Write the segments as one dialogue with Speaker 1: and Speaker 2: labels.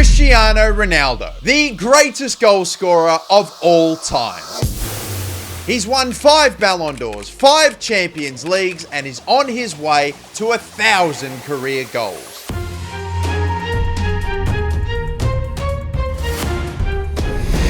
Speaker 1: Cristiano Ronaldo, the greatest goal scorer of all time. He's won 5 Ballon d'Ors, 5 Champions Leagues, and is on his way to 1,000 career goals.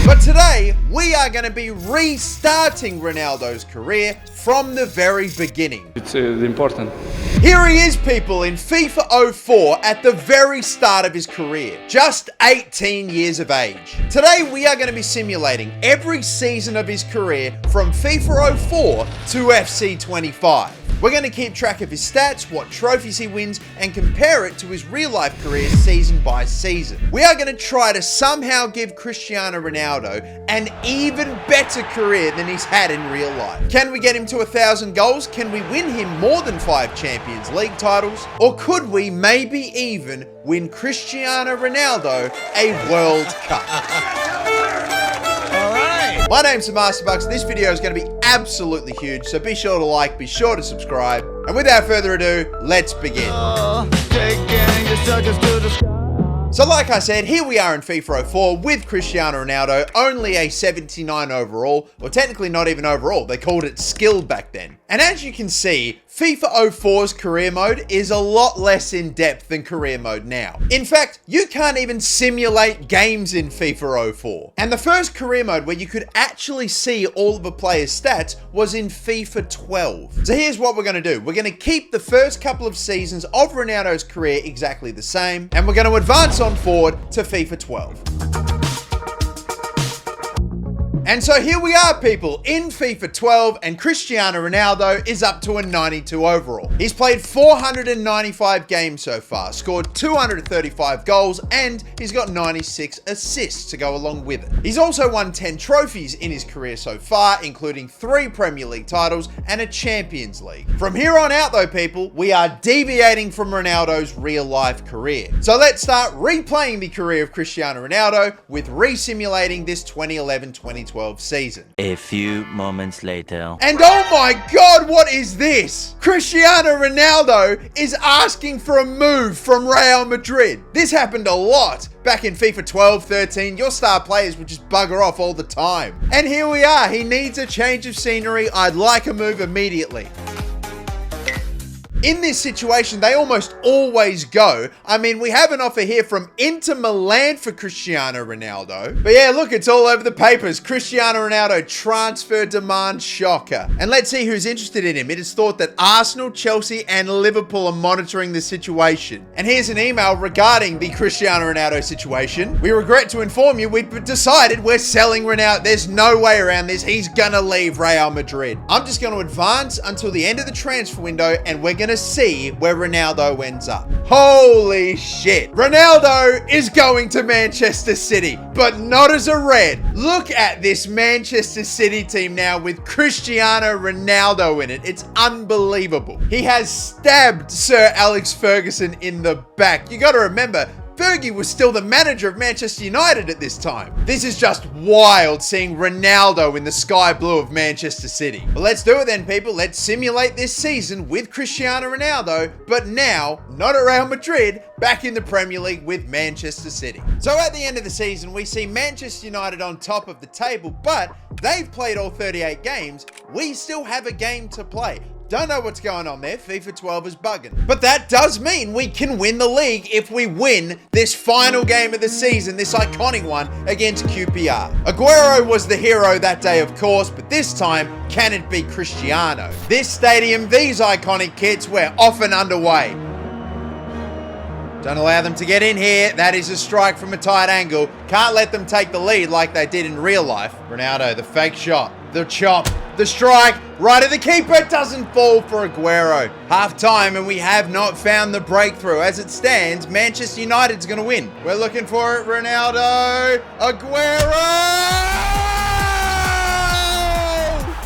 Speaker 1: But today, we are going to be restarting Ronaldo's career from the very beginning.
Speaker 2: It's important.
Speaker 1: Here he is, people, in FIFA 04 at the very start of his career, just 18 years of age. Today, we are going to be simulating every season of his career from FIFA 04 to FC 25. We're going to keep track of his stats, what trophies he wins, and compare it to his real-life career season by season. We are going to try to somehow give Cristiano Ronaldo an even better career than he's had in real life. Can we get him to 1,000 goals? Can we win him more than 5 Champions League titles? Or could we maybe even win Cristiano Ronaldo a World Cup? My name's TheMasterBucks. This video is going to be absolutely huge, so be sure to like, be sure to subscribe. And without further ado, let's begin. So like I said, here we are in FIFA 04 with Cristiano Ronaldo, only a 79 overall, or technically not even overall, they called it skill back then. And as you can see, FIFA 04's career mode is a lot less in depth than career mode now. In fact, you can't even simulate games in FIFA 04. And the first career mode where you could actually see all of a player's stats was in FIFA 12. So here's what we're going to do. We're going to keep the first couple of seasons of Ronaldo's career exactly the same, and we're going to advance on forward to FIFA 12. And so here we are, people, in FIFA 12, and Cristiano Ronaldo is up to a 92 overall. He's played 495 games so far, scored 235 goals, and he's got 96 assists to go along with it. He's also won 10 trophies in his career so far, including 3 Premier League titles and a Champions League. From here on out, though, people, we are deviating from Ronaldo's real-life career. So let's start replaying the career of Cristiano Ronaldo with resimulating this 2011-2012 season.
Speaker 3: A few moments later.
Speaker 1: And oh my God, what is this? Cristiano Ronaldo is asking for a move from Real Madrid. This happened a lot. Back in FIFA 12-13, your star players would just bugger off all the time. And here we are. He needs a change of scenery. I'd like a move immediately. In this situation, they almost always go. I mean, we have an offer here from Inter Milan for Cristiano Ronaldo. But yeah, look, it's all over the papers. Cristiano Ronaldo transfer demand shocker. And let's see who's interested in him. It is thought that Arsenal, Chelsea, and Liverpool are monitoring the situation. And here's an email regarding the Cristiano Ronaldo situation. We regret to inform you, we've decided we're selling Ronaldo. There's no way around this. He's gonna leave Real Madrid. I'm just gonna advance until the end of the transfer window, and we're gonna see where Ronaldo ends up. Holy shit. Ronaldo is going to Manchester City, but not as a red. Look at this Manchester City team now with Cristiano Ronaldo in it. It's unbelievable. He has stabbed Sir Alex Ferguson in the back. You got to remember, Fergie was still the manager of Manchester United at this time. This is just wild seeing Ronaldo in the sky blue of Manchester City. But let's do it then, people. Let's simulate this season with Cristiano Ronaldo, but now, not at Real Madrid, back in the Premier League with Manchester City. So at the end of the season, we see Manchester United on top of the table, but they've played all 38 games. We still have a game to play. Don't know what's going on there. FIFA 12 is bugging. But that does mean we can win the league if we win this final game of the season, this iconic one against QPR. Aguero was the hero that day, of course, but this time, can it be Cristiano? This stadium, these iconic kits, we're off and underway. Don't allow them to get in here. That is a strike from a tight angle. Can't let them take the lead like they did in real life. Ronaldo, the fake shot, the chop, the strike, right at the keeper, doesn't fall for Aguero. Half time, and we have not found the breakthrough. As it stands, Manchester United's going to win. We're looking for it, Ronaldo, Aguero!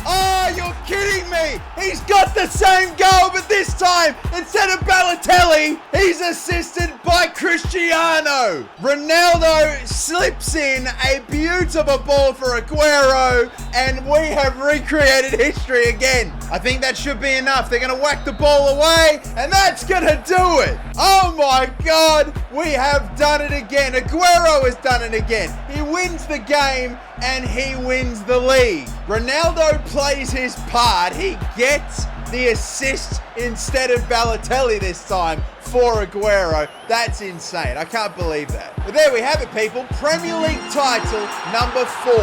Speaker 1: Oh, you're kidding me! He's got the same goal, but this time, instead of Balotelli, he's assisted by Cristiano. Ronaldo slips in a beautiful ball for Aguero, and we have recreated history again. I think that should be enough. They're going to whack the ball away, and that's going to do it. Oh my God, we have done it again. Aguero has done it again. He wins the game, and he wins the league. Ronaldo plays his part. He gets the assist instead of Balotelli this time for Aguero. That's insane. I can't believe that. But there we have it, people. Premier League title number 4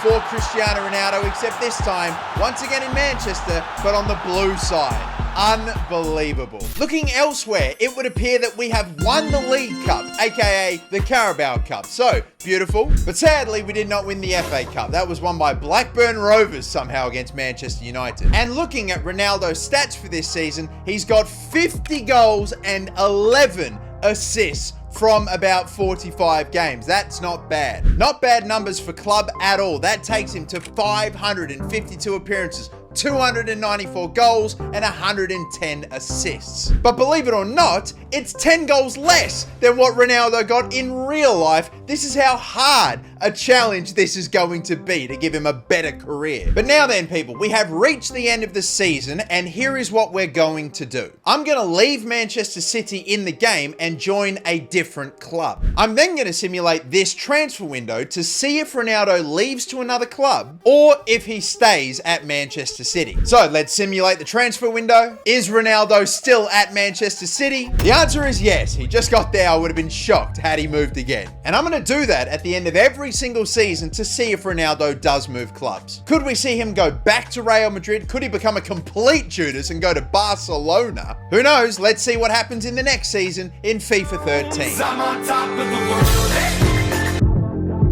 Speaker 1: for Cristiano Ronaldo, except this time, once again in Manchester, but on the blue side. Unbelievable. Looking elsewhere, it would appear that we have won the League Cup, aka the Carabao Cup. So, beautiful. But sadly, we did not win the FA Cup. That was won by Blackburn Rovers somehow against Manchester United. And looking at Ronaldo's stats for this season, he's got 50 goals and 11 assists from about 45 games. That's not bad. Not bad numbers for club at all. That takes him to 552 appearances, 294 goals, and 110 assists. But believe it or not, it's 10 goals less than what Ronaldo got in real life. This is how hard a challenge this is going to be to give him a better career. But now then, people, we have reached the end of the season, and here is what we're going to do. I'm going to leave Manchester City in the game and join a different club. I'm then going to simulate this transfer window to see if Ronaldo leaves to another club or if he stays at Manchester City. So let's simulate the transfer window. Is Ronaldo still at Manchester City? The answer is yes. He just got there. I would have been shocked had he moved again. And I'm going to do that at the end of every single season to see if Ronaldo does move clubs. Could we see him go back to Real Madrid? Could he become a complete Judas and go to Barcelona? Who knows? Let's see what happens in the next season in FIFA 13.
Speaker 2: I'm on top of the world.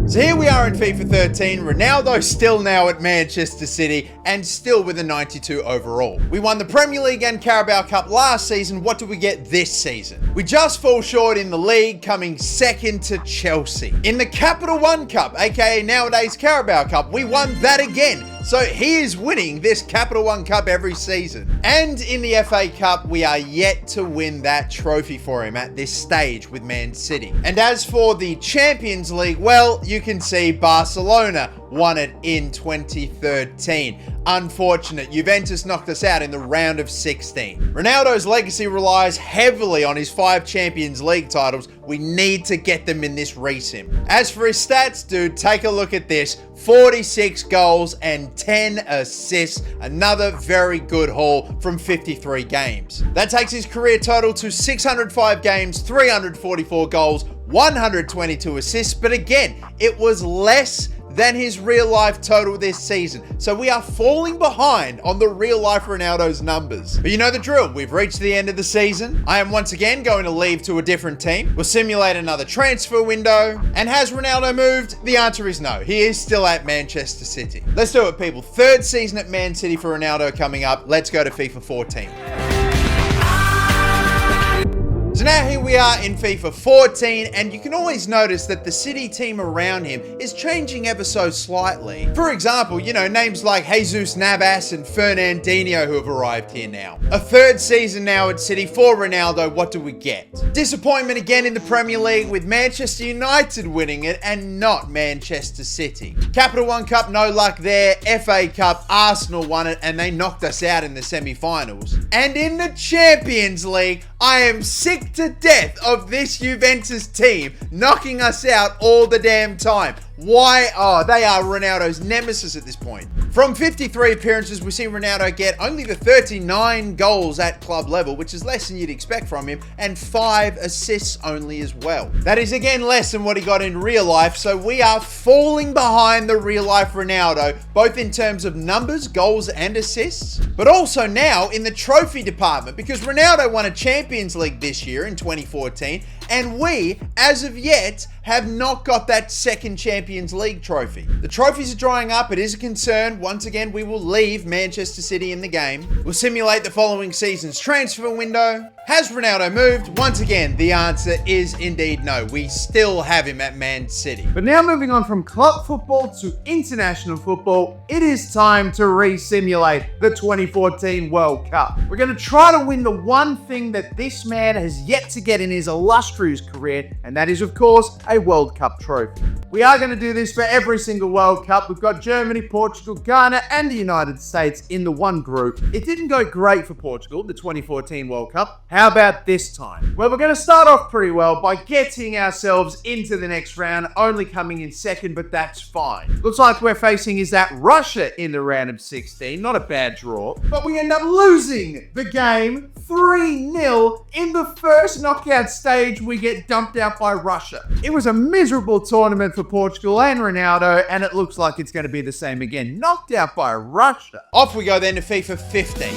Speaker 1: So here we are in FIFA 13, Ronaldo still now at Manchester City and still with a 92 overall. We won the Premier League and Carabao Cup last season. What do we get this season? We just fall short in the league, coming second to Chelsea. In the Capital One Cup, aka nowadays Carabao Cup, we won that again. So he is winning this Capital One Cup every season. And in the FA Cup, we are yet to win that trophy for him at this stage with Man City. And as for the Champions League, well, you can see Barcelona won it in 2013. Unfortunate, Juventus knocked us out in the round of 16. Ronaldo's legacy relies heavily on his 5 Champions League titles. We need to get them in this resim. As for his stats, dude, take a look at this. 46 goals and 10 assists. Another very good haul from 53 games. That takes his career total to 605 games, 344 goals, 122 assists. But again, it was less than his real life total this season. So we are falling behind on the real life Ronaldo's numbers. But you know the drill. We've reached the end of the season. I am once again going to leave to a different team. We'll simulate another transfer window. And has Ronaldo moved? The answer is no. He is still at Manchester City. Let's do it, people. 3rd season at Man City for Ronaldo coming up. Let's go to FIFA 14. So now here we are in FIFA 14, and you can always notice that the City team around him is changing ever so slightly. For example, you know, names like Jesus Navas and Fernandinho who have arrived here now. A 3rd season now at City for Ronaldo. What do we get? Disappointment again in the Premier League with Manchester United winning it and not Manchester City. Capital One Cup, no luck there. FA Cup, Arsenal won it and they knocked us out in the semi-finals. And in the Champions League, I am sick to death of this Juventus team knocking us out all the damn time. Why? Oh, they are Ronaldo's nemesis at this point. From 53 appearances, we see Ronaldo get only the 39 goals at club level, which is less than you'd expect from him, and 5 assists only as well. That is again less than what he got in real life, so we are falling behind the real life Ronaldo, both in terms of numbers, goals, and assists, but also now in the trophy department, because Ronaldo won a Champions League this year in 2014, and we, as of yet, have not got that 2nd Champions League trophy. The trophies are drying up. It is a concern. Once again, we will leave Manchester City in the game. We'll simulate the following season's transfer window. Has Ronaldo moved? Once again, the answer is indeed no. We still have him at Man City.
Speaker 4: But now moving on from club football to international football, it is time to re-simulate the 2014 World Cup. We're going to try to win the one thing that this man has yet to get in his illustrious career, and that is, of course, a World Cup trophy. We are going to do this for every single World Cup. We've got Germany, Portugal, Ghana, and the United States in the one group. It didn't go great for Portugal, the 2014 World Cup. How about this time? Well, we're going to start off pretty well by getting ourselves into the next round, only coming in second, but that's fine. Looks like we're facing is that Russia in the round of 16. Not a bad draw, but we end up losing the game 3-0 in the first knockout stage. We get dumped out by Russia. It was a miserable tournament for Portugal and Ronaldo, and it looks like it's going to be the same again. Knocked out by Russia.
Speaker 1: Off we go then to FIFA 15.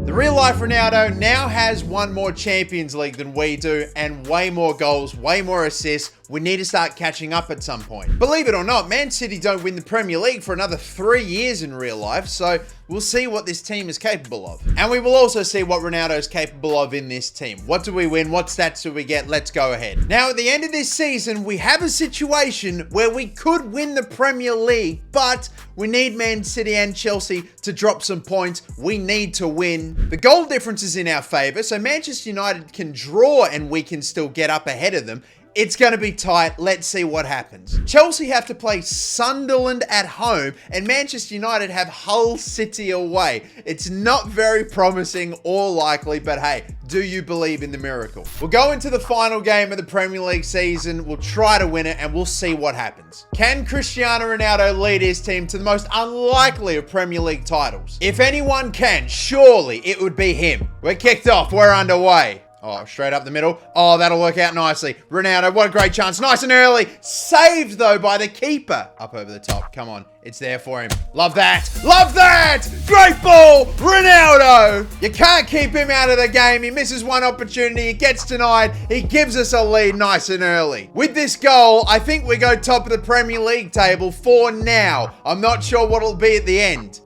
Speaker 1: The real-life Ronaldo now has one more Champions League than we do, and way more goals, way more assists. We need to start catching up at some point. Believe it or not, Man City don't win the Premier League for another 3 years in real life, so we'll see what this team is capable of. And we will also see what Ronaldo is capable of in this team. What do we win? What stats do we get? Let's go ahead. Now, at the end of this season, we have a situation where we could win the Premier League, but we need Man City and Chelsea to drop some points. We need to win. The goal difference is in our favour, so Manchester United can draw and we can still get up ahead of them. It's going to be tight. Let's see what happens. Chelsea have to play Sunderland at home and Manchester United have Hull City away. It's not very promising or likely, but hey, do you believe in the miracle? We'll go into the final game of the Premier League season. We'll try to win it and we'll see what happens. Can Cristiano Ronaldo lead his team to the most unlikely of Premier League titles? If anyone can, surely it would be him. We're kicked off. We're underway. Oh, straight up the middle. Oh, that'll work out nicely. Ronaldo, what a great chance. Nice and early. Saved, though, by the keeper. Up over the top. Come on. It's there for him. Love that. Love that. Great ball. Ronaldo. You can't keep him out of the game. He misses one opportunity. He gets denied. He gives us a lead nice and early. With this goal, I think we go top of the Premier League table for now. I'm not sure what it'll be at the end.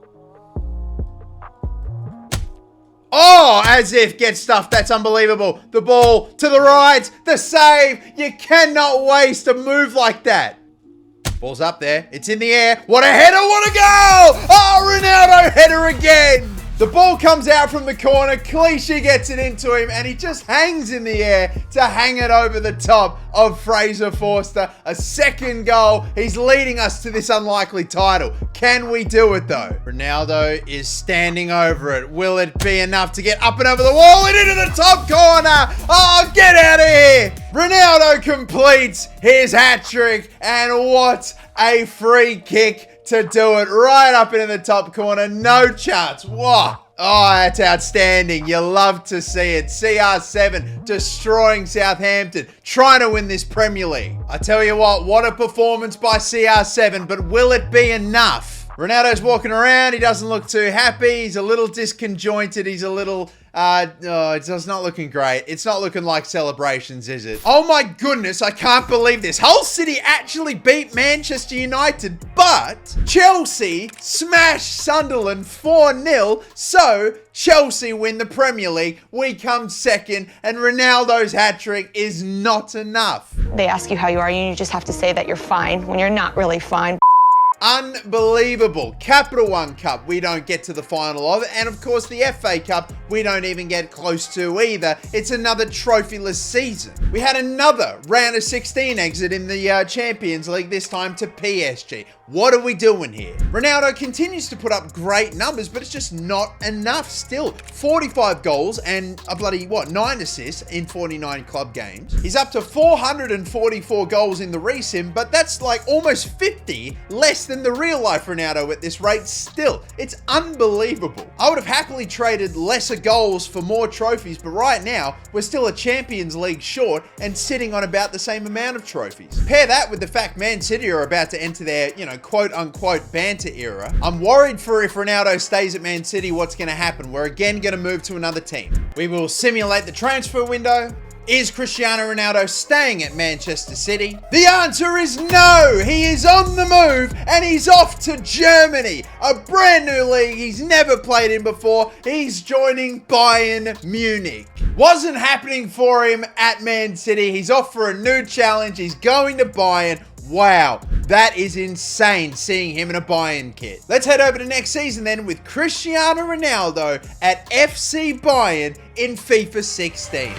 Speaker 1: Oh, as if get stuffed. That's unbelievable. The ball to the right. The save. You cannot waste a move like that. Ball's up there. It's in the air. What a header. What a goal. Oh, Ronaldo header again. The ball comes out from the corner. Clichy gets it into him and he just hangs in the air to hang it over the top of Fraser Forster. A second goal. He's leading us to this unlikely title. Can we do it though? Ronaldo is standing over it. Will it be enough to get up and over the wall and into the top corner? Oh, get out of here. Ronaldo completes his hat trick and what a free kick to do it right up into the top corner. No chance. Whoa. Oh, that's outstanding. You love to see it. CR7 destroying Southampton, trying to win this Premier League. I tell you what a performance by CR7, but will it be enough? Ronaldo's walking around. He doesn't look too happy. He's a little disconjointed. He's a little... it's not looking great. It's not looking like celebrations, is it? Oh my goodness, I can't believe this. Hull City actually beat Manchester United, but Chelsea smashed Sunderland 4-0, so Chelsea win the Premier League. We come second, and Ronaldo's hat-trick is not enough.
Speaker 5: They ask you how you are, and you just have to say that you're fine when you're not really fine.
Speaker 1: Unbelievable. Capital One Cup, we don't get to the final of it. And of course, the FA Cup, we don't even get close to either. It's another trophyless season. We had another round of 16 exit in the Champions League, this time to PSG. What are we doing here? Ronaldo continues to put up great numbers, but it's just not enough still. 45 goals and a bloody, 9 assists in 49 club games. He's up to 444 goals in the resim, but that's like almost 50 less than the real life Ronaldo at this rate still. It's unbelievable. I would have happily traded lesser goals for more trophies, but right now, we're still a Champions League short and sitting on about the same amount of trophies. Pair that with the fact Man City are about to enter their, quote-unquote banter era. I'm worried for if Ronaldo stays at Man City, what's going to happen. We're again going to move to another team. We will simulate the transfer window. Is Cristiano Ronaldo staying at Manchester City? The answer is no! He is on the move and he's off to Germany, a brand new league he's never played in before. He's joining Bayern Munich. Wasn't happening for him at Man City. He's off for a new challenge. He's going to Bayern. Wow, that is insane seeing him in a Bayern kit. Let's head over to next season then with Cristiano Ronaldo at FC Bayern in FIFA 16.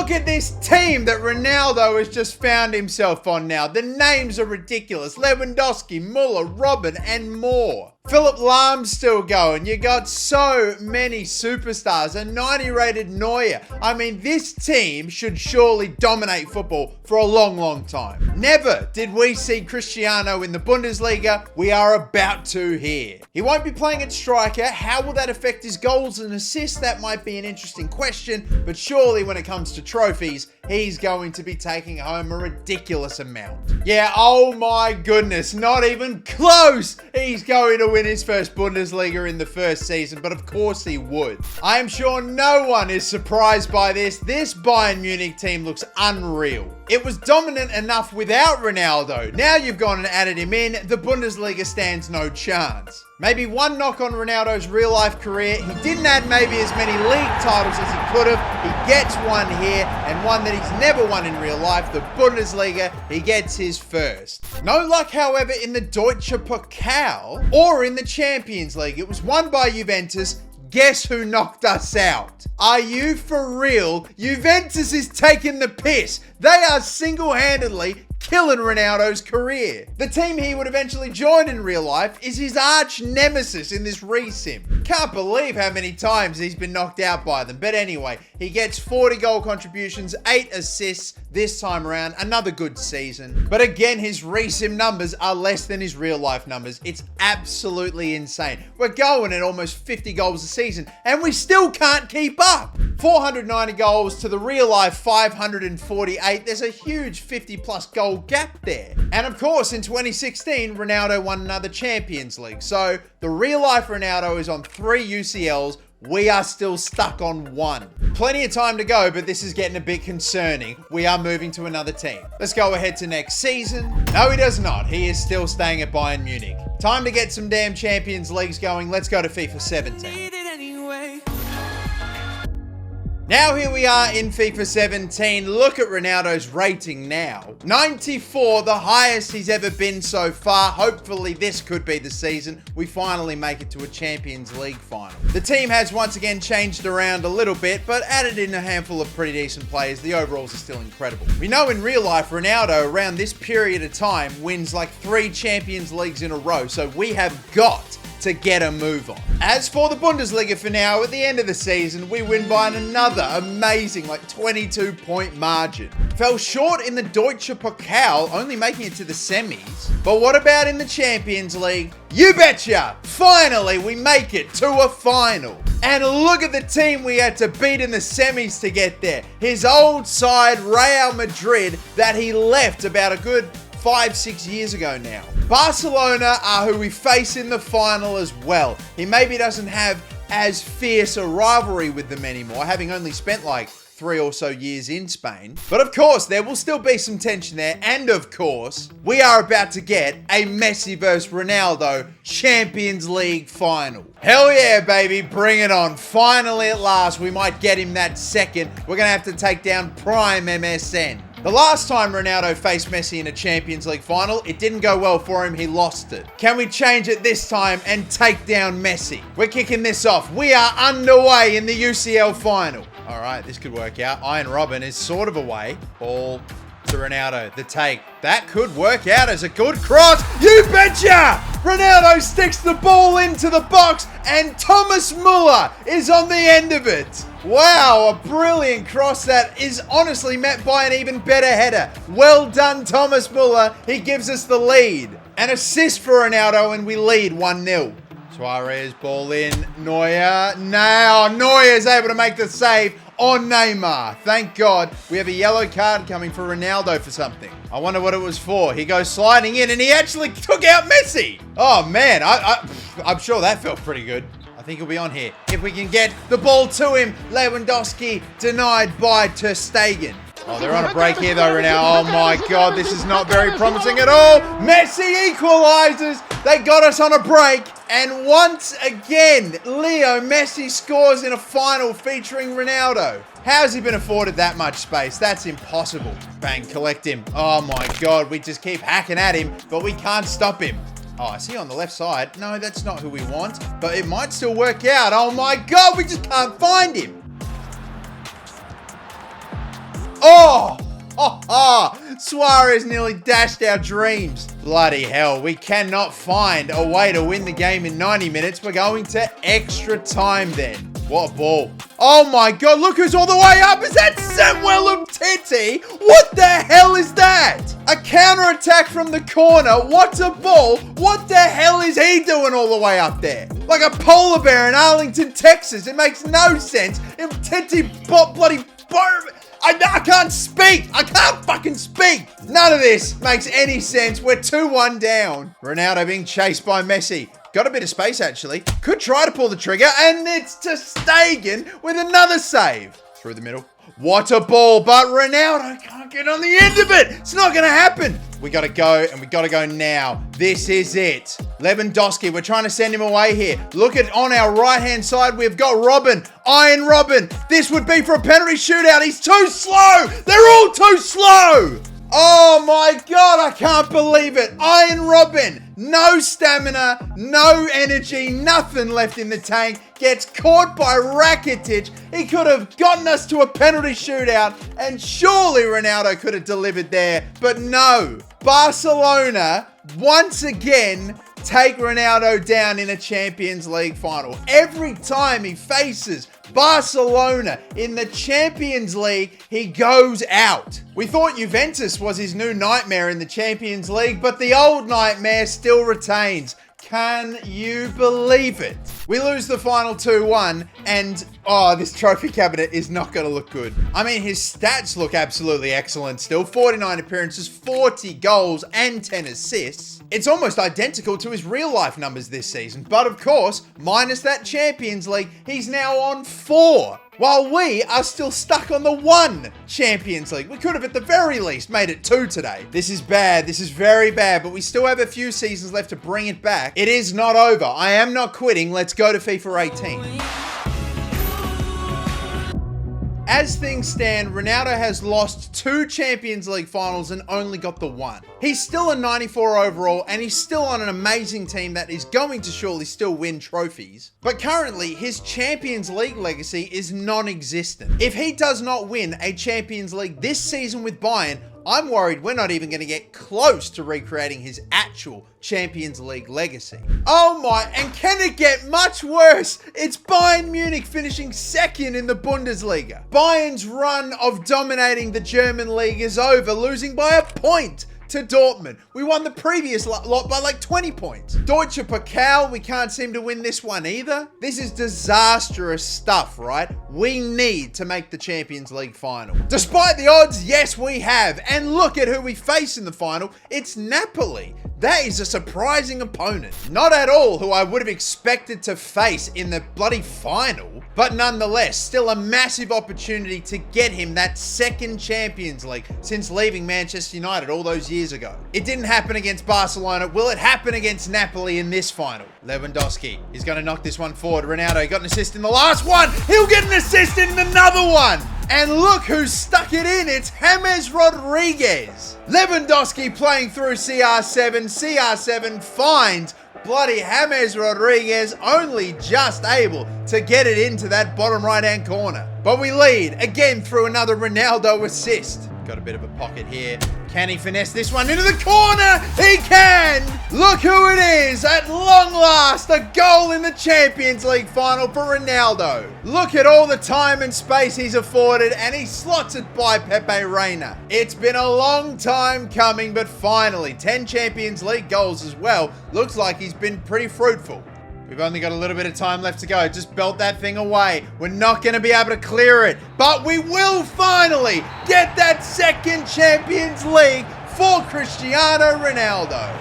Speaker 1: look at this team that Ronaldo has just found himself on now. The names are ridiculous. Lewandowski, Muller, Robin, and more. Philip Lahm's still going. You got so many superstars. A 90 rated Neuer. I mean, this team should surely dominate football for a long, long time. Never did we see Cristiano in the Bundesliga. We are about to here. He won't be playing at striker. How will that affect his goals and assists? That might be an interesting question, but surely when it comes to trophies, he's going to be taking home a ridiculous amount. Yeah, oh my goodness, not even close. He's going to win his first Bundesliga in the first season, but of course he would. I am sure no one is surprised by this. This Bayern Munich team looks unreal. It was dominant enough without Ronaldo. Now you've gone and added him in, the Bundesliga stands no chance. Maybe one knock on Ronaldo's real life career, he didn't add maybe as many league titles as he could have. He gets one here, and one that he's never won in real life, the Bundesliga, he gets his first. No luck, however, in the Deutsche Pokal or in the Champions League. It was won by Juventus. Guess who knocked us out? Are you for real? Juventus is taking the piss. They are single-handedly killing Ronaldo's career. The team he would eventually join in real life is his arch nemesis in this resim. Can't believe how many times he's been knocked out by them. But anyway, he gets 40 goal contributions, 8 assists this time around. Another good season. But again, his resim numbers are less than his real life numbers. It's absolutely insane. We're going at almost 50 goals a season and we still can't keep up. 490 goals to the real life 548. There's a huge 50 plus goal gap there. And of course, in 2016, Ronaldo won another Champions League. So the real life Ronaldo is on 3 UCLs. We are still stuck on 1. Plenty of time to go, but this is getting a bit concerning. We are moving to another team. Let's go ahead to next season. No, he does not. He is still staying at Bayern Munich. Time to get some damn Champions Leagues going. Let's go to FIFA 17. Now here we are in FIFA 17. Look at Ronaldo's rating now. 94, the highest he's ever been so far. Hopefully this could be the season we finally make it to a Champions League final. The team has once again changed around a little bit, but added in a handful of pretty decent players. The overalls are still incredible. We know in real life, Ronaldo around this period of time wins like 3 Champions Leagues in a row. So we have got to get a move on. As for the Bundesliga for now, at the end of the season, we win by another amazing, like 22-point margin. Fell short in the Deutsche Pokal, only making it to the semis. But what about in the Champions League? You betcha! Finally, we make it to a final. And look at the team we had to beat in the semis to get there. His old side, Real Madrid, that he left about a good 5-6 years ago now. Barcelona are who we face in the final as well. He maybe doesn't have as fierce a rivalry with them anymore, having only spent like 3 or so years in Spain. But of course, there will still be some tension there. And of course, we are about to get a Messi versus Ronaldo Champions League final. Hell yeah, baby. Bring it on. Finally, at last, we might get him that second. We're going to have to take down Prime MSN. The last time Ronaldo faced Messi in a Champions League final, it didn't go well for him. He lost it. Can we change it this time and take down Messi? We're kicking this off. We are underway in the UCL final. All right, this could work out. Iron Robin is sort of away. Ball to Ronaldo. The take. That could work out as a good cross. You betcha! Ronaldo sticks the ball into the box and Thomas Muller is on the end of it. Wow, a brilliant cross that is honestly met by an even better header. Well done, Thomas Muller. He gives us the lead. An assist for Ronaldo and we lead 1-0. Suarez, ball in. Neuer. Now, Neuer is able to make the save on Neymar. Thank God. We have a yellow card coming for Ronaldo for something. I wonder what it was for. He goes sliding in and he actually took out Messi. Oh, man. I'm sure that felt pretty good. I think he'll be on here. If we can get the ball to him. Lewandowski denied by Ter Stegen. Oh, they're on a break here though, Ronaldo. Oh my God, this is not very promising at all. Messi equalizes. They got us on a break. And once again, Leo Messi scores in a final featuring Ronaldo. How has he been afforded that much space? That's impossible. Bang, collect him. Oh my God, we just keep hacking at him, but we can't stop him. Oh, I see on the left side. No, that's not who we want, but it might still work out. Oh my God, we just can't find him. Oh! Suarez nearly dashed our dreams. Bloody hell, we cannot find a way to win the game in 90 minutes. We're going to extra time then. What a ball. Oh my God, look who's all the way up. Is that Samuel Umtiti? What the hell is that? A counter-attack from the corner. What a ball. What the hell is he doing all the way up there? Like a polar bear in Arlington, Texas. It makes no sense. Umtiti bloody... I can't speak. I can't fucking speak. None of this makes any sense. We're 2-1 down. Ronaldo being chased by Messi. Got a bit of space, actually. Could try to pull the trigger, and it's to Stegen with another save. Through the middle. What a ball, but Ronaldo can't get on the end of it. It's not going to happen. We got to go, and we got to go now. This is it. Lewandowski, we're trying to send him away here. Look at on our right-hand side, we've got Robin. Iron Robin. This would be for a penalty shootout. He's too slow. They're all too slow. Oh my God, I can't believe it. Iron Robin, no stamina, no energy, nothing left in the tank. Gets caught by Rakitic. He could have gotten us to a penalty shootout, and surely Ronaldo could have delivered there. But no, Barcelona once again take Ronaldo down in a Champions League final. Every time he faces Barcelona in the Champions League, he goes out. We thought Juventus was his new nightmare in the Champions League, but the old nightmare still retains. Can you believe it? We lose the final 2-1, and this trophy cabinet is not going to look good. I mean, his stats look absolutely excellent still. 49 appearances, 40 goals, and 10 assists. It's almost identical to his real life numbers this season, but of course, minus that Champions League, he's now on 4. While we are still stuck on the 1 Champions League. We could have at the very least made it 2 today. This is bad. This is very bad, but we still have a few seasons left to bring it back. It is not over. I am not quitting. Let's go to FIFA 18. As things stand, Ronaldo has lost 2 Champions League finals and only got the 1. He's still a 94 overall, and he's still on an amazing team that is going to surely still win trophies. But currently, his Champions League legacy is non-existent. If he does not win a Champions League this season with Bayern, I'm worried we're not even going to get close to recreating his actual Champions League legacy. Oh my, and can it get much worse? It's Bayern Munich finishing 2nd in the Bundesliga. Bayern's run of dominating the German league is over, losing by a point to Dortmund. We won the previous lot by like 20 points. Deutsche Pokal, we can't seem to win this one either. This is disastrous stuff, right? We need to make the Champions League final. Despite the odds, yes, we have. And look at who we face in the final. It's Napoli. That is a surprising opponent. Not at all who I would have expected to face in the bloody final. But nonetheless, still a massive opportunity to get him that 2nd Champions League since leaving Manchester United all those years ago. It didn't happen against Barcelona. Will it happen against Napoli in this final? Lewandowski is going to knock this one forward. Ronaldo got an assist in the last one. He'll get an assist in another one. And look who's stuck it in. It's James Rodriguez. Lewandowski playing through CR7. CR7 finds bloody James Rodriguez, only just able to get it into that bottom right-hand corner. But we lead again through another Ronaldo assist. Got a bit of a pocket here. Can he finesse this one into the corner? He can! Look who it is! At long last, a goal in the Champions League final for Ronaldo. Look at all the time and space he's afforded, and he slots it by Pepe Reina. It's been a long time coming, but finally, 10 Champions League goals as well. Looks like he's been pretty fruitful. We've only got a little bit of time left to go. Just belt that thing away. We're not going to be able to clear it. But we will finally get that 2nd Champions League for Cristiano Ronaldo.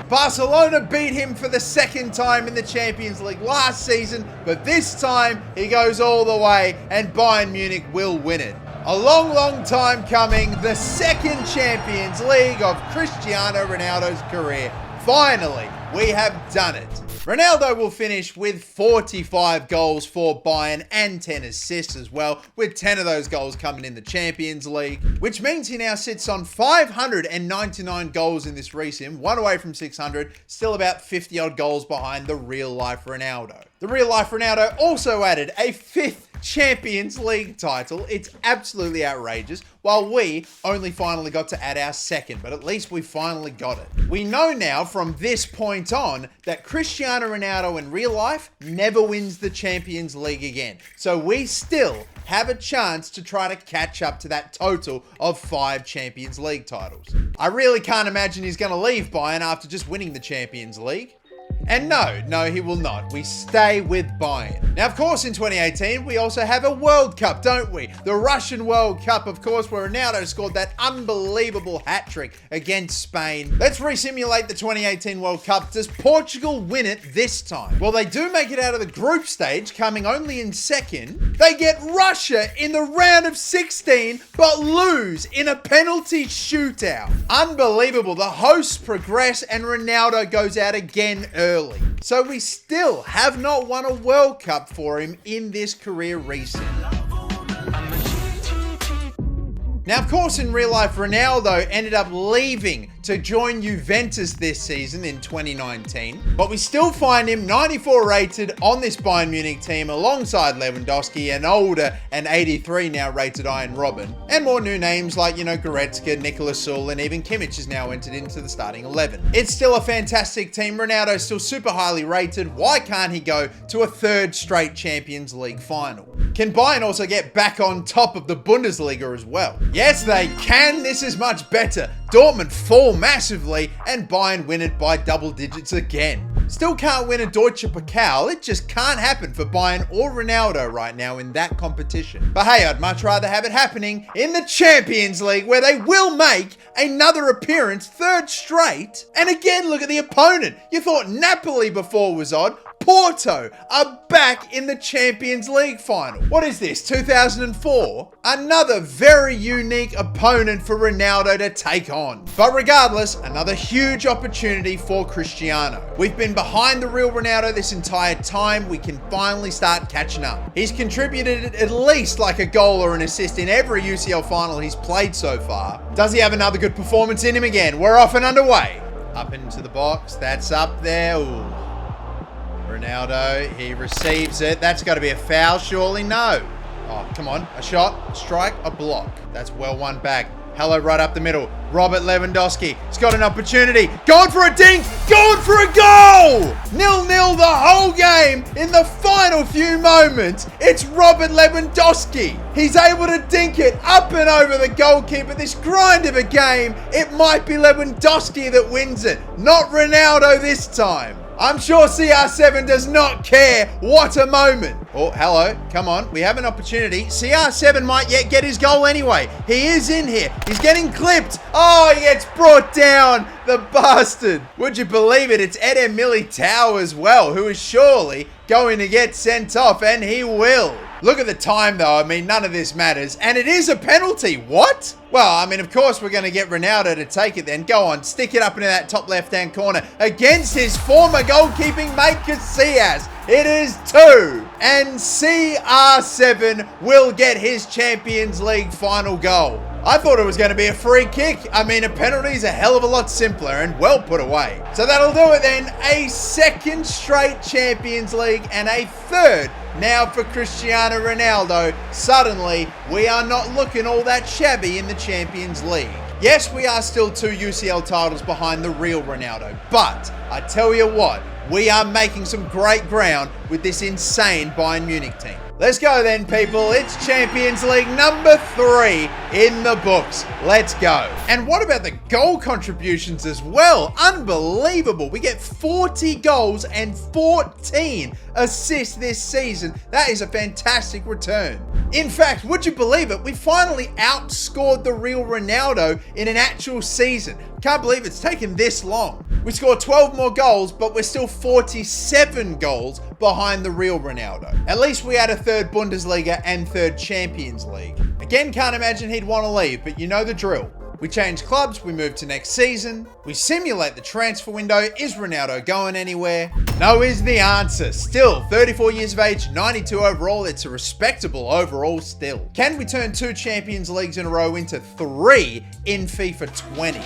Speaker 1: Barcelona beat him for the 2nd time in the Champions League last season. But this time, he goes all the way and Bayern Munich will win it. A long, long time coming. The 2nd Champions League of Cristiano Ronaldo's career. Finally, we have done it. Ronaldo will finish with 45 goals for Bayern and 10 assists as well, with 10 of those goals coming in the Champions League, which means he now sits on 599 goals in this resim, one away from 600, still about 50 odd goals behind the real-life Ronaldo. The real-life Ronaldo also added a 5th Champions League title. It's absolutely outrageous. While we only finally got to add our second, but at least we finally got it. We know now from this point on that Cristiano Ronaldo in real life never wins the Champions League again. So we still have a chance to try to catch up to that total of 5 Champions League titles. I really can't imagine he's going to leave Bayern after just winning the Champions League. And no, he will not. We stay with Bayern. Now, of course, in 2018, we also have a World Cup, don't we? The Russian World Cup, of course, where Ronaldo scored that unbelievable hat-trick against Spain. Let's resimulate the 2018 World Cup. Does Portugal win it this time? Well, they do make it out of the group stage, coming only in second. They get Russia in the round of 16, but lose in a penalty shootout. Unbelievable. The hosts progress, and Ronaldo goes out again early. So we still have not won a World Cup for him in this career reset. Now, of course, in real life, Ronaldo ended up leaving to join Juventus this season in 2019, but we still find him 94 rated on this Bayern Munich team alongside Lewandowski, an older and 83 now rated Iron Robin, and more new names like, Goretzka, Nicolas Sul, and even Kimmich is now entered into the starting 11. It's still a fantastic team. Ronaldo's still super highly rated. Why can't he go to a 3rd straight Champions League final? Can Bayern also get back on top of the Bundesliga as well? Yes, they can. This is much better. Dortmund fall massively and Bayern win it by double digits again. Still can't win a Deutsche Pokal. It just can't happen for Bayern or Ronaldo right now in that competition. But hey, I'd much rather have it happening in the Champions League, where they will make another appearance, 3rd straight. And again, look at the opponent. You thought Napoli before was odd. Porto are back in the Champions League final. What is this, 2004? Another very unique opponent for Ronaldo to take on. But regardless, another huge opportunity for Cristiano. We've been behind the real Ronaldo this entire time. We can finally start catching up. He's contributed at least like a goal or an assist in every UCL final he's played so far. Does he have another good performance in him again? We're off and underway. Up into the box, that's up there. Ooh. Ronaldo, he receives it. That's got to be a foul, surely? No. Oh, come on. A shot, a strike, a block. That's well won back. Hello, right up the middle. Robert Lewandowski. He's got an opportunity. Going for a dink. Going for a goal. 0-0 the whole game. In the final few moments, it's Robert Lewandowski. He's able to dink it up and over the goalkeeper. This grind of a game, it might be Lewandowski that wins it, not Ronaldo this time. I'm sure CR7 does not care. What a moment. Oh, hello. Come on. We have an opportunity. CR7 might yet get his goal anyway. He is in here. He's getting clipped. Oh, he gets brought down. The bastard. Would you believe it? It's Eder Militao as well, who is surely going to get sent off, and he will. Look at the time, though. I mean, none of this matters. And it is a penalty. What? Well, I mean, of course, we're going to get Ronaldo to take it then. Go on, stick it up into that top left-hand corner against his former goalkeeping mate, Casillas. It is 2. And CR7 will get his Champions League final goal. I thought it was going to be a free kick. I mean, a penalty is a hell of a lot simpler and well put away. So that'll do it then. A 2nd straight Champions League and a 3rd now for Cristiano Ronaldo. Suddenly, we are not looking all that shabby in the Champions League. Yes, we are still 2 UCL titles behind the real Ronaldo, but I tell you what, we are making some great ground with this insane Bayern Munich team. Let's go then, people. It's Champions League number 3 in the books. Let's go. And what about the goal contributions as well? Unbelievable. We get 40 goals and 14 assists this season. That is a fantastic return. In fact, would you believe it? We finally outscored the real Ronaldo in an actual season. Can't believe it's taken this long. We scored 12 more goals, but we're still 47 goals behind the real Ronaldo. At least we had a 3rd Bundesliga and 3rd Champions League. Again, can't imagine he'd want to leave, but you know the drill. We change clubs, we move to next season, we simulate the transfer window. Is Ronaldo going anywhere? No is the answer. Still, 34 years of age, 92 overall. It's a respectable overall still. Can we turn 2 Champions Leagues in a row into 3 in FIFA 20?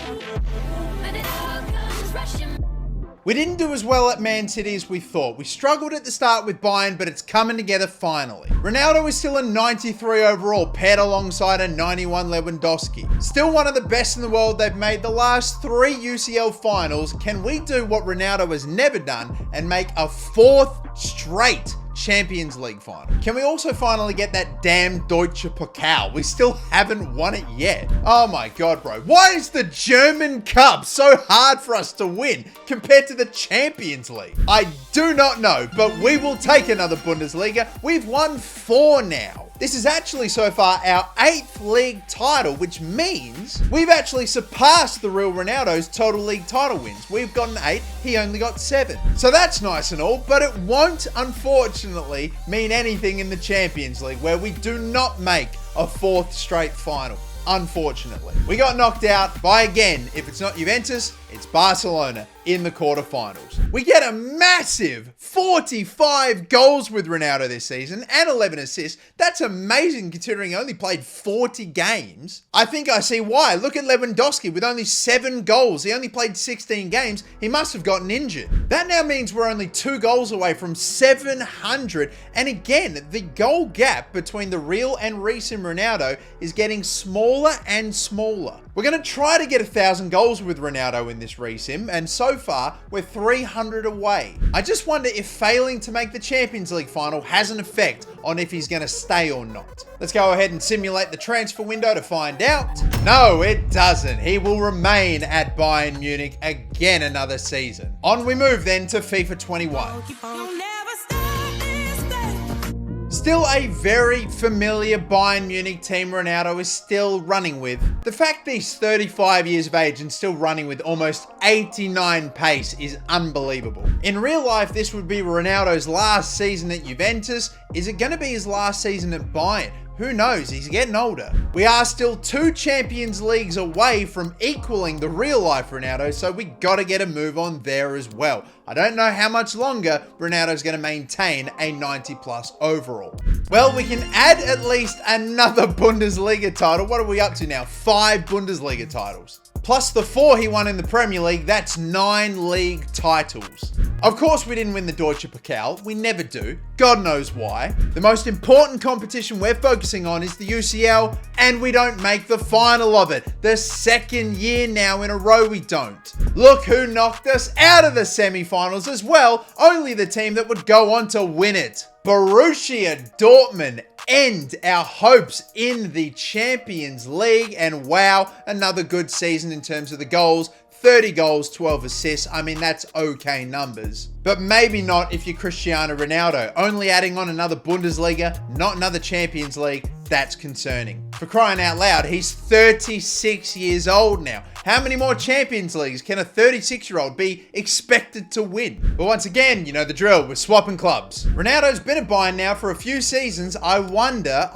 Speaker 1: We didn't do as well at Man City as we thought. We struggled at the start with Bayern, but it's coming together finally. Ronaldo is still a 93 overall, paired alongside a 91 Lewandowski. Still one of the best in the world. They've made the last 3 UCL finals. Can we do what Ronaldo has never done and make a 4th straight Champions League final? Can we also finally get that damn Deutsche Pokal? We still haven't won it yet. Oh my god, bro. Why is the German Cup so hard for us to win compared to the Champions League? I do not know, but we will take another Bundesliga. We've won 4 now. This is actually so far our 8th league title, which means we've actually surpassed the real Ronaldo's total league title wins. We've gotten 8, he only got 7. So that's nice and all, but it won't, unfortunately, mean anything in the Champions League, where we do not make a 4th straight final. Unfortunately. We got knocked out by, again, if it's not Juventus, it's Barcelona in the quarterfinals. We get a massive 45 goals with Ronaldo this season and 11 assists. That's amazing considering he only played 40 games. I think I see why. Look at Lewandowski with only 7 goals. He only played 16 games. He must have gotten injured. That now means we're only 2 goals away from 700. And again, the goal gap between the real and recent Ronaldo is getting smaller and smaller. We're going to try to get 1,000 goals with Ronaldo in this resim, and so far, we're 300 away. I just wonder if failing to make the Champions League final has an effect on if he's going to stay or not. Let's go ahead and simulate the transfer window to find out. No, it doesn't. He will remain at Bayern Munich again another season. On we move then to FIFA 21. Still a very familiar Bayern Munich team Ronaldo is still running with. The fact that he's 35 years of age and still running with almost 89 pace is unbelievable. In real life, this would be Ronaldo's last season at Juventus. Is it going to be his last season at Bayern? Who knows? He's getting older. We are still 2 Champions Leagues away from equaling the real life Ronaldo, so we gotta get a move on there as well. I don't know how much longer Ronaldo's gonna maintain a 90 plus overall. Well, we can add at least another Bundesliga title. What are we up to now? 5 Bundesliga titles. Plus the 4 he won in the Premier League, that's 9 league titles. Of course we didn't win the Deutsche Pokal, we never do, God knows why. The most important competition we're focusing on is the UCL, and we don't make the final of it. The 2nd year now in a row we don't. Look who knocked us out of the semi-finals as well, only the team that would go on to win it. Borussia Dortmund end our hopes in the Champions League, and wow, another good season in terms of the goals. 30 goals, 12 assists. I mean, that's okay numbers. But maybe not if you're Cristiano Ronaldo. Only adding on another Bundesliga, not another Champions League, that's concerning. For crying out loud, he's 36 years old now. How many more Champions Leagues can a 36-year-old be expected to win? But once again, you know the drill, we're swapping clubs. Ronaldo's been at Bayern now for a few seasons. I wonder,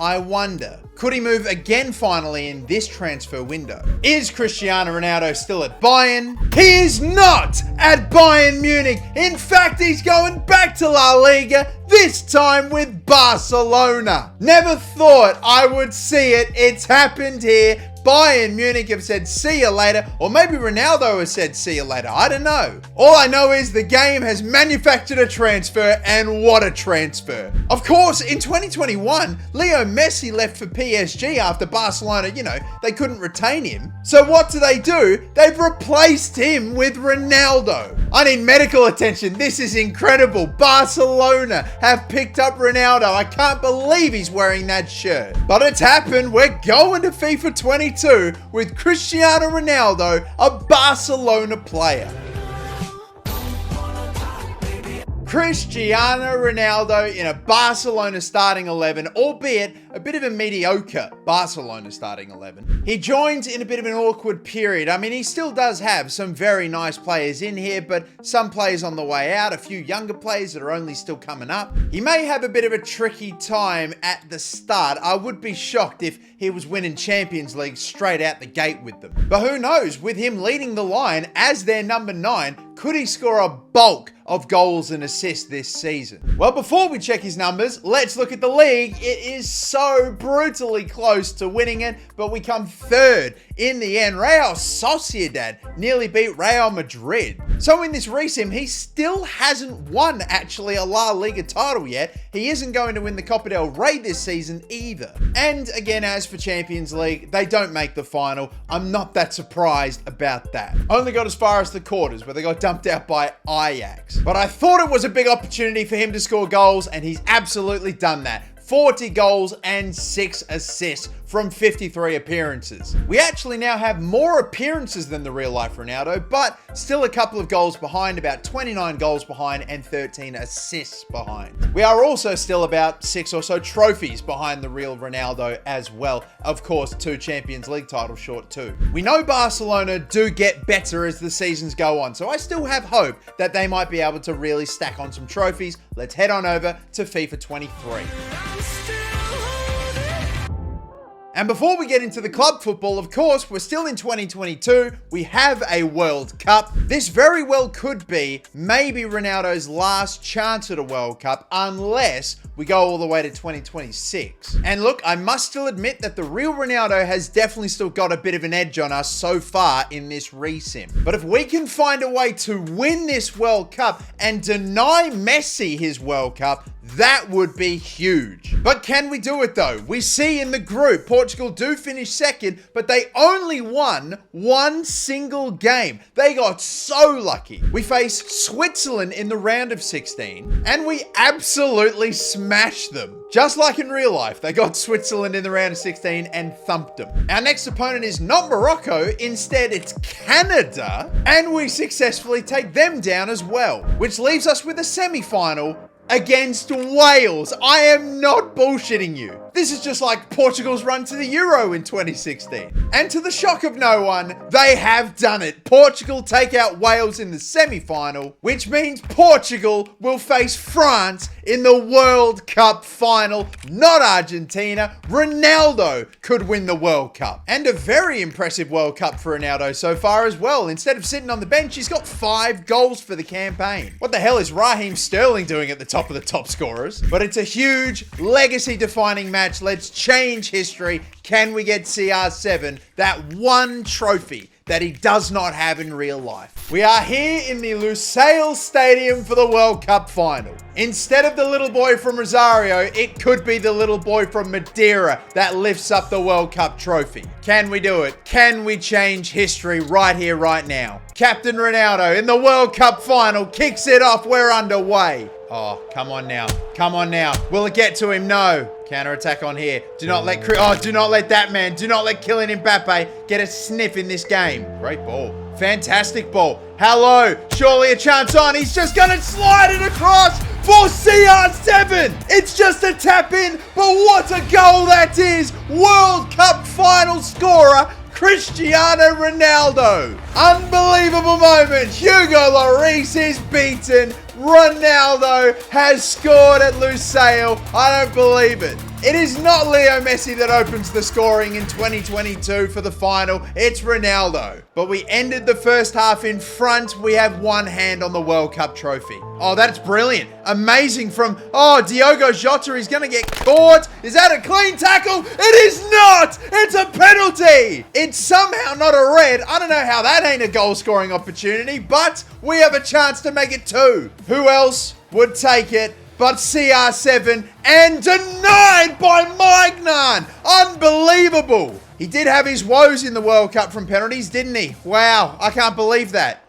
Speaker 1: could he move again finally in this transfer window? Is Cristiano Ronaldo still at Bayern? He is not at Bayern Munich. In fact, he's going back to La Liga, this time with Barcelona. Never thought I would see it. It's happened here. Bayern Munich have said see you later, or maybe Ronaldo has said see you later, I don't know. All I know is the game has manufactured a transfer, and what a transfer. Of course, in 2021, Leo Messi left for PSG after Barcelona, they couldn't retain him. So what do? They've replaced him with Ronaldo. I need medical attention. This is incredible. Barcelona have picked up Ronaldo. I can't believe he's wearing that shirt. But it's happened. We're going to FIFA 22 with Cristiano Ronaldo, a Barcelona player. Cristiano Ronaldo in a Barcelona starting 11, albeit a bit of a mediocre Barcelona starting 11. He joins in a bit of an awkward period. I mean, he still does have some very nice players in here, but some players on the way out, a few younger players that are only still coming up. He may have a bit of a tricky time at the start. I would be shocked if he was winning Champions League straight out the gate with them. But who knows, with him leading the line as their number 9, could he score a bulk of goals and assists this season? Well, before we check his numbers, let's look at the league. It is so brutally close to winning it, but we come 3rd in the end, Real Sociedad nearly beat Real Madrid. So in this resim, he still hasn't won actually a La Liga title yet. He isn't going to win the Copa del Rey this season either. And again, as for Champions League, they don't make the final. I'm not that surprised about that. Only got as far as the quarters where they got dumped out by Ajax. But I thought it was a big opportunity for him to score goals, and he's absolutely done that. 40 goals and 6 assists from 53 appearances. We actually now have more appearances than the real life Ronaldo, but still a couple of goals behind, about 29 goals behind and 13 assists behind. We are also still about 6 or so trophies behind the real Ronaldo as well. Of course, 2 Champions League titles short too. We know Barcelona do get better as the seasons go on, so I still have hope that they might be able to really stack on some trophies. Let's head on over to FIFA 23. And before we get into the club football, of course, we're still in 2022. We have a World Cup. This very well could be maybe Ronaldo's last chance at a World Cup, unless we go all the way to 2026. And look, I must still admit that the real Ronaldo has definitely still got a bit of an edge on us so far in this resim. But if we can find a way to win this World Cup and deny Messi his World Cup, that would be huge. But can we do it though? We see in the group, Portugal do finish second, but they only won one single game. They got so lucky. We face Switzerland in the round of 16, and we absolutely smashed them. Just like in real life, they got Switzerland in the round of 16 and thumped them. Our next opponent is not Morocco, instead it's Canada, and we successfully take them down as well, which leaves us with a semi-final against Wales. I am not bullshitting you. This is just like Portugal's run to the Euro in 2016. And to the shock of no one, they have done it. Portugal take out Wales in the semi-final, which means Portugal will face France in the World Cup final, not Argentina. Ronaldo could win the World Cup. And a very impressive World Cup for Ronaldo so far as well. Instead of sitting on the bench, he's got 5 goals for the campaign. What the hell is Raheem Sterling doing at the top of the top scorers? But it's a huge legacy-defining match. Let's change history. Can we get CR7 that one trophy that he does not have in real life? We are here in the Lusail Stadium for the World Cup final. Instead of the little boy from Rosario, it could be the little boy from Madeira that lifts up the World Cup trophy. Can we do it? Can we change history right here, right now? Captain Ronaldo in the World Cup final kicks it off. We're underway. Oh, come on now. Come on now. Will it get to him? No. Counter-attack on here. Do not let do not let that man. Do not let Kylian Mbappe get a sniff in this game. Great ball. Fantastic ball. Hello. Surely a chance on. He's just going to slide it across for CR7. It's just a tap in, but what a goal that is. World Cup final scorer, Cristiano Ronaldo. Unbelievable moment. Hugo Lloris is beaten. Ronaldo has scored at Lusail. I don't believe it. It is not Leo Messi that opens the scoring in 2022 for the final. It's Ronaldo. But we ended the first half in front. We have one hand on the World Cup trophy. Oh, that's brilliant. Amazing from, Diogo Jota. He's going to get caught. Is that a clean tackle? It is not. It's a penalty. It's somehow not a red. I don't know how that ain't a goal scoring opportunity, but we have a chance to make it 2. Who else would take it but CR7, and denied by Magnan? Unbelievable. He did have his woes in the World Cup from penalties, didn't he? Wow, I can't believe that.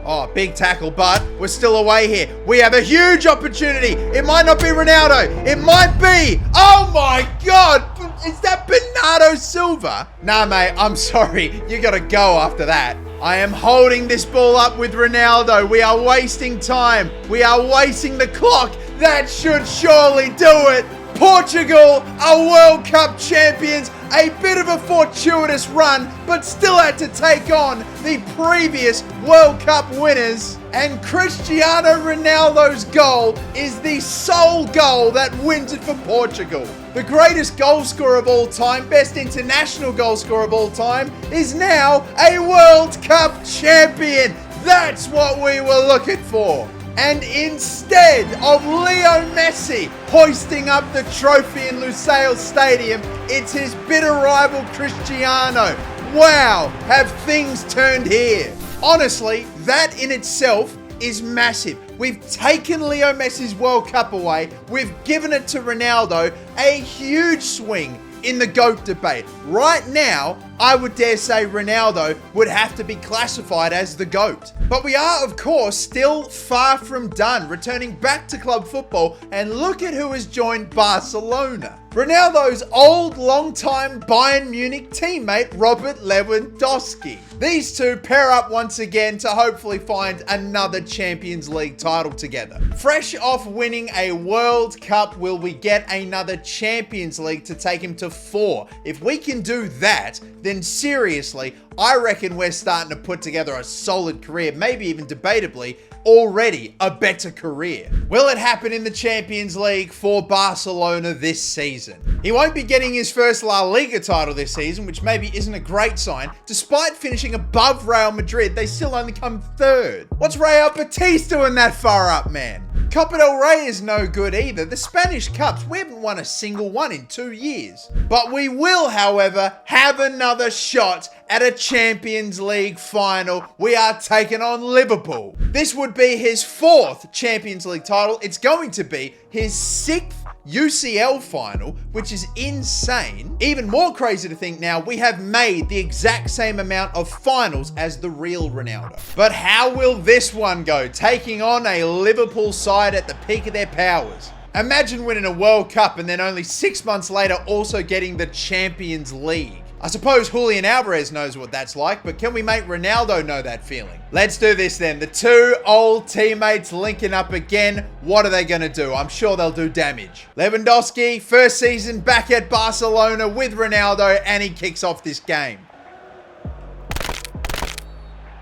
Speaker 1: Oh, big tackle, but we're still away here. We have a huge opportunity. It might not be Ronaldo. It might be. Oh my God. Is that Bernardo Silva? Nah, mate, I'm sorry. You gotta go after that. I am holding this ball up with Ronaldo. We are wasting time. We are wasting the clock. That should surely do it. Portugal are World Cup champions. A bit of a fortuitous run, but still had to take on the previous World Cup winners. And Cristiano Ronaldo's goal is the sole goal that wins it for Portugal. The greatest goal scorer of all time, best international goal scorer of all time, is now a World Cup champion. That's what we were looking for. And instead of Leo Messi hoisting up the trophy in Lusail Stadium, it's his bitter rival Cristiano. Wow, have things turned here. Honestly, that in itself is massive. We've taken Leo Messi's World Cup away. We've given it to Ronaldo. A huge swing in the GOAT debate. Right now, I would dare say Ronaldo would have to be classified as the GOAT. But we are, of course, still far from done, returning back to club football, and look at who has joined Barcelona. Ronaldo's old, long-time Bayern Munich teammate, Robert Lewandowski. These two pair up once again to hopefully find another Champions League title together. Fresh off winning a World Cup, will we get another Champions League to take him to 4? If we can do that, then seriously, I reckon we're starting to put together a solid career, maybe even debatably, already a better career. Will it happen in the Champions League for Barcelona this season? He won't be getting his first La Liga title this season, which maybe isn't a great sign. Despite finishing above Real Madrid, they still only come 3rd. What's Real Betis doing that far up, man? Copa del Rey is no good either. The Spanish Cups, we haven't won a single one in 2 years. But we will, however, have another shot at a Champions League final. We are taking on Liverpool. This would be his 4th Champions League title. It's going to be his 6th UCL final, which is insane. Even more crazy to think now, we have made the exact same amount of finals as the real Ronaldo. But how will this one go, taking on a Liverpool side at the peak of their powers? Imagine winning a World Cup and then only 6 months later also getting the Champions League. I suppose Julian Alvarez knows what that's like, but can we make Ronaldo know that feeling? Let's do this then. The two old teammates linking up again. What are they going to do? I'm sure they'll do damage. Lewandowski, first season back at Barcelona with Ronaldo, and he kicks off this game.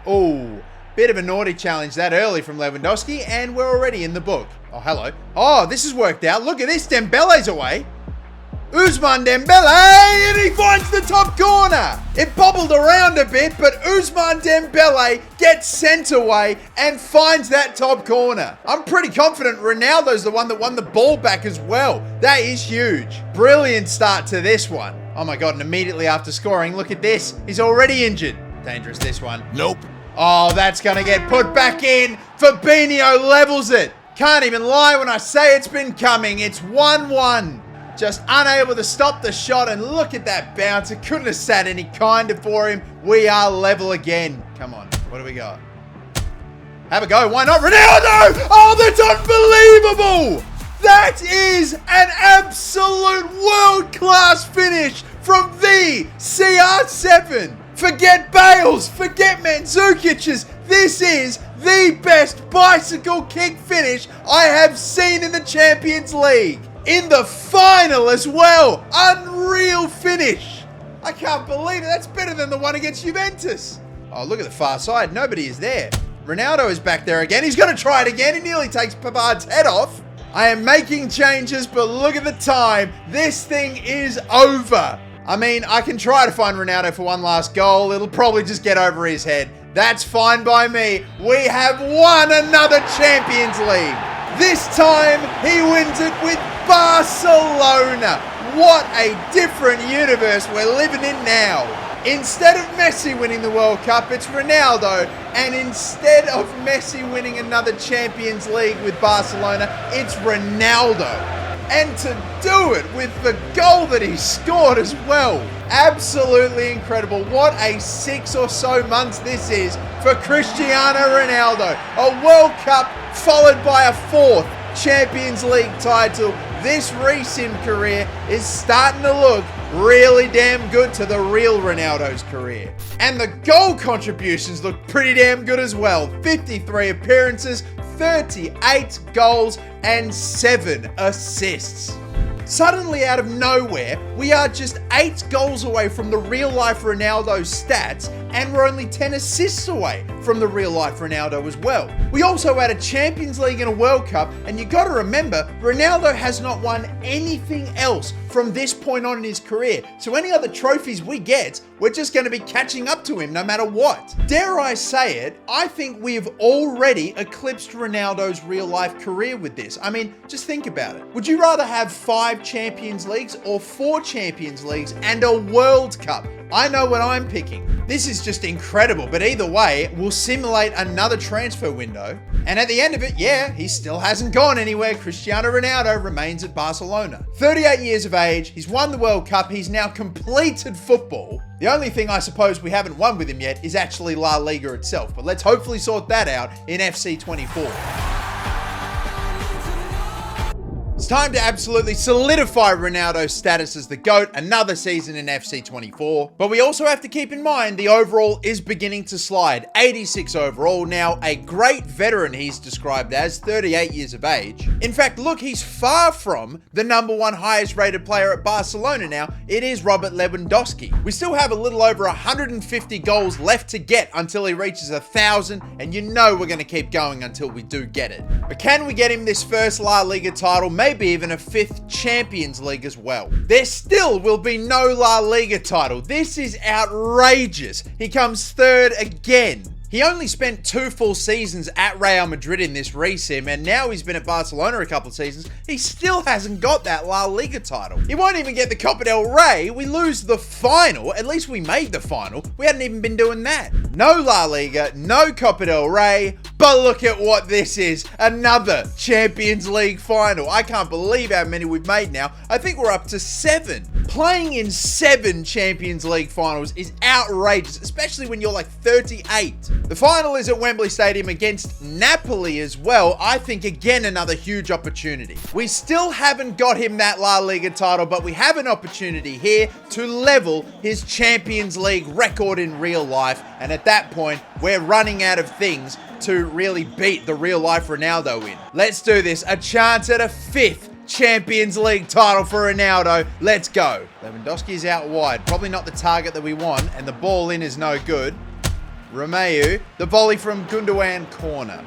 Speaker 1: Oh, bit of a naughty challenge that early from Lewandowski, and we're already in the book. Oh, hello. Oh, this has worked out. Look at this. Dembele's away. Ousmane Dembele, and he finds the top corner. It bobbled around a bit, but Ousmane Dembele gets sent away and finds that top corner. I'm pretty confident Ronaldo's the one that won the ball back as well. That is huge. Brilliant start to this one. Oh my God, and immediately after scoring, look at this. He's already injured. Dangerous, this one.
Speaker 2: Nope.
Speaker 1: Oh, that's going to get put back in. Fabinho levels it. Can't even lie when I say it's been coming. It's 1-1. Just unable to stop the shot, and look at that bounce. It couldn't have sat any kinder for him. We are level again. Come on, what do we got? Have a go, why not? Ronaldo! Oh, that's unbelievable! That is an absolute world-class finish from the CR7. Forget Bale's, forget Mandzukic's. This is the best bicycle kick finish I have seen in the Champions League. In the final as well. Unreal finish. I can't believe it. That's better than the one against Juventus. Oh, look at the far side. Nobody is there. Ronaldo is back there again. He's going to try it again. He nearly takes Pavard's head off. I am making changes, but look at the time. This thing is over. I mean, I can try to find Ronaldo for one last goal. It'll probably just get over his head. That's fine by me. We have won another Champions League. This time, he wins it with Barcelona. What a different universe we're living in now. Instead of Messi winning the World Cup, it's Ronaldo. And instead of Messi winning another Champions League with Barcelona, it's Ronaldo. And to do it with the goal that he scored as well. Absolutely incredible. What a 6 or so months this is for Cristiano Ronaldo. A World Cup followed by a 4th Champions League title. This resim career is starting to look really damn good to the real Ronaldo's career. And the goal contributions look pretty damn good as well. 53 appearances, 38 goals, and 7 assists. Suddenly out of nowhere, we are just 8 goals away from the real-life Ronaldo stats, and we're only 10 assists away from the real-life Ronaldo as well. We also had a Champions League and a World Cup, and you gotta remember, Ronaldo has not won anything else from this point on in his career. So any other trophies we get, we're just going to be catching up to him no matter what. Dare I say it, I think we've already eclipsed Ronaldo's real life career with this. I mean, just think about it. Would you rather have 5 Champions Leagues or 4 Champions Leagues and a World Cup? I know what I'm picking. This is just incredible, but either way, we'll simulate another transfer window. And at the end of it, yeah, he still hasn't gone anywhere. Cristiano Ronaldo remains at Barcelona. 38 years of age, he's won the World Cup, he's now completed football. The only thing I suppose we haven't won with him yet is actually La Liga itself, but let's hopefully sort that out in FC 24. It's time to absolutely solidify Ronaldo's status as the GOAT, another season in FC 24. But we also have to keep in mind the overall is beginning to slide. 86 overall, now a great veteran he's described as, 38 years of age. In fact, look, he's far from the #1 highest rated player at Barcelona now. It is Robert Lewandowski. We still have a little over 150 goals left to get until he reaches 1,000, and you know we're going to keep going until we do get it. But can we get him this first La Liga title? Maybe even a 5th Champions League as well. There still will be no La Liga title. This is outrageous. He comes 3rd again. He only spent 2 full seasons at Real Madrid in this resim, and now he's been at Barcelona a couple of seasons. He still hasn't got that La Liga title. He won't even get the Copa del Rey. We lose the final. At least we made the final. We hadn't even been doing that. No La Liga, no Copa del Rey, but look at what this is. Another Champions League final. I can't believe how many we've made now. I think we're up to 7. Playing in 7 Champions League finals is outrageous, especially when you're like 38. The final is at Wembley Stadium against Napoli as well. I think, again, another huge opportunity. We still haven't got him that La Liga title, but we have an opportunity here to level his Champions League record in real life. And at that point, we're running out of things to really beat the real life Ronaldo in. Let's do this. A chance at a 5th Champions League title for Ronaldo. Let's go. Lewandowski's out wide. Probably not the target that we want, and the ball in is no good. Romeu, the volley from Gundogan, corner.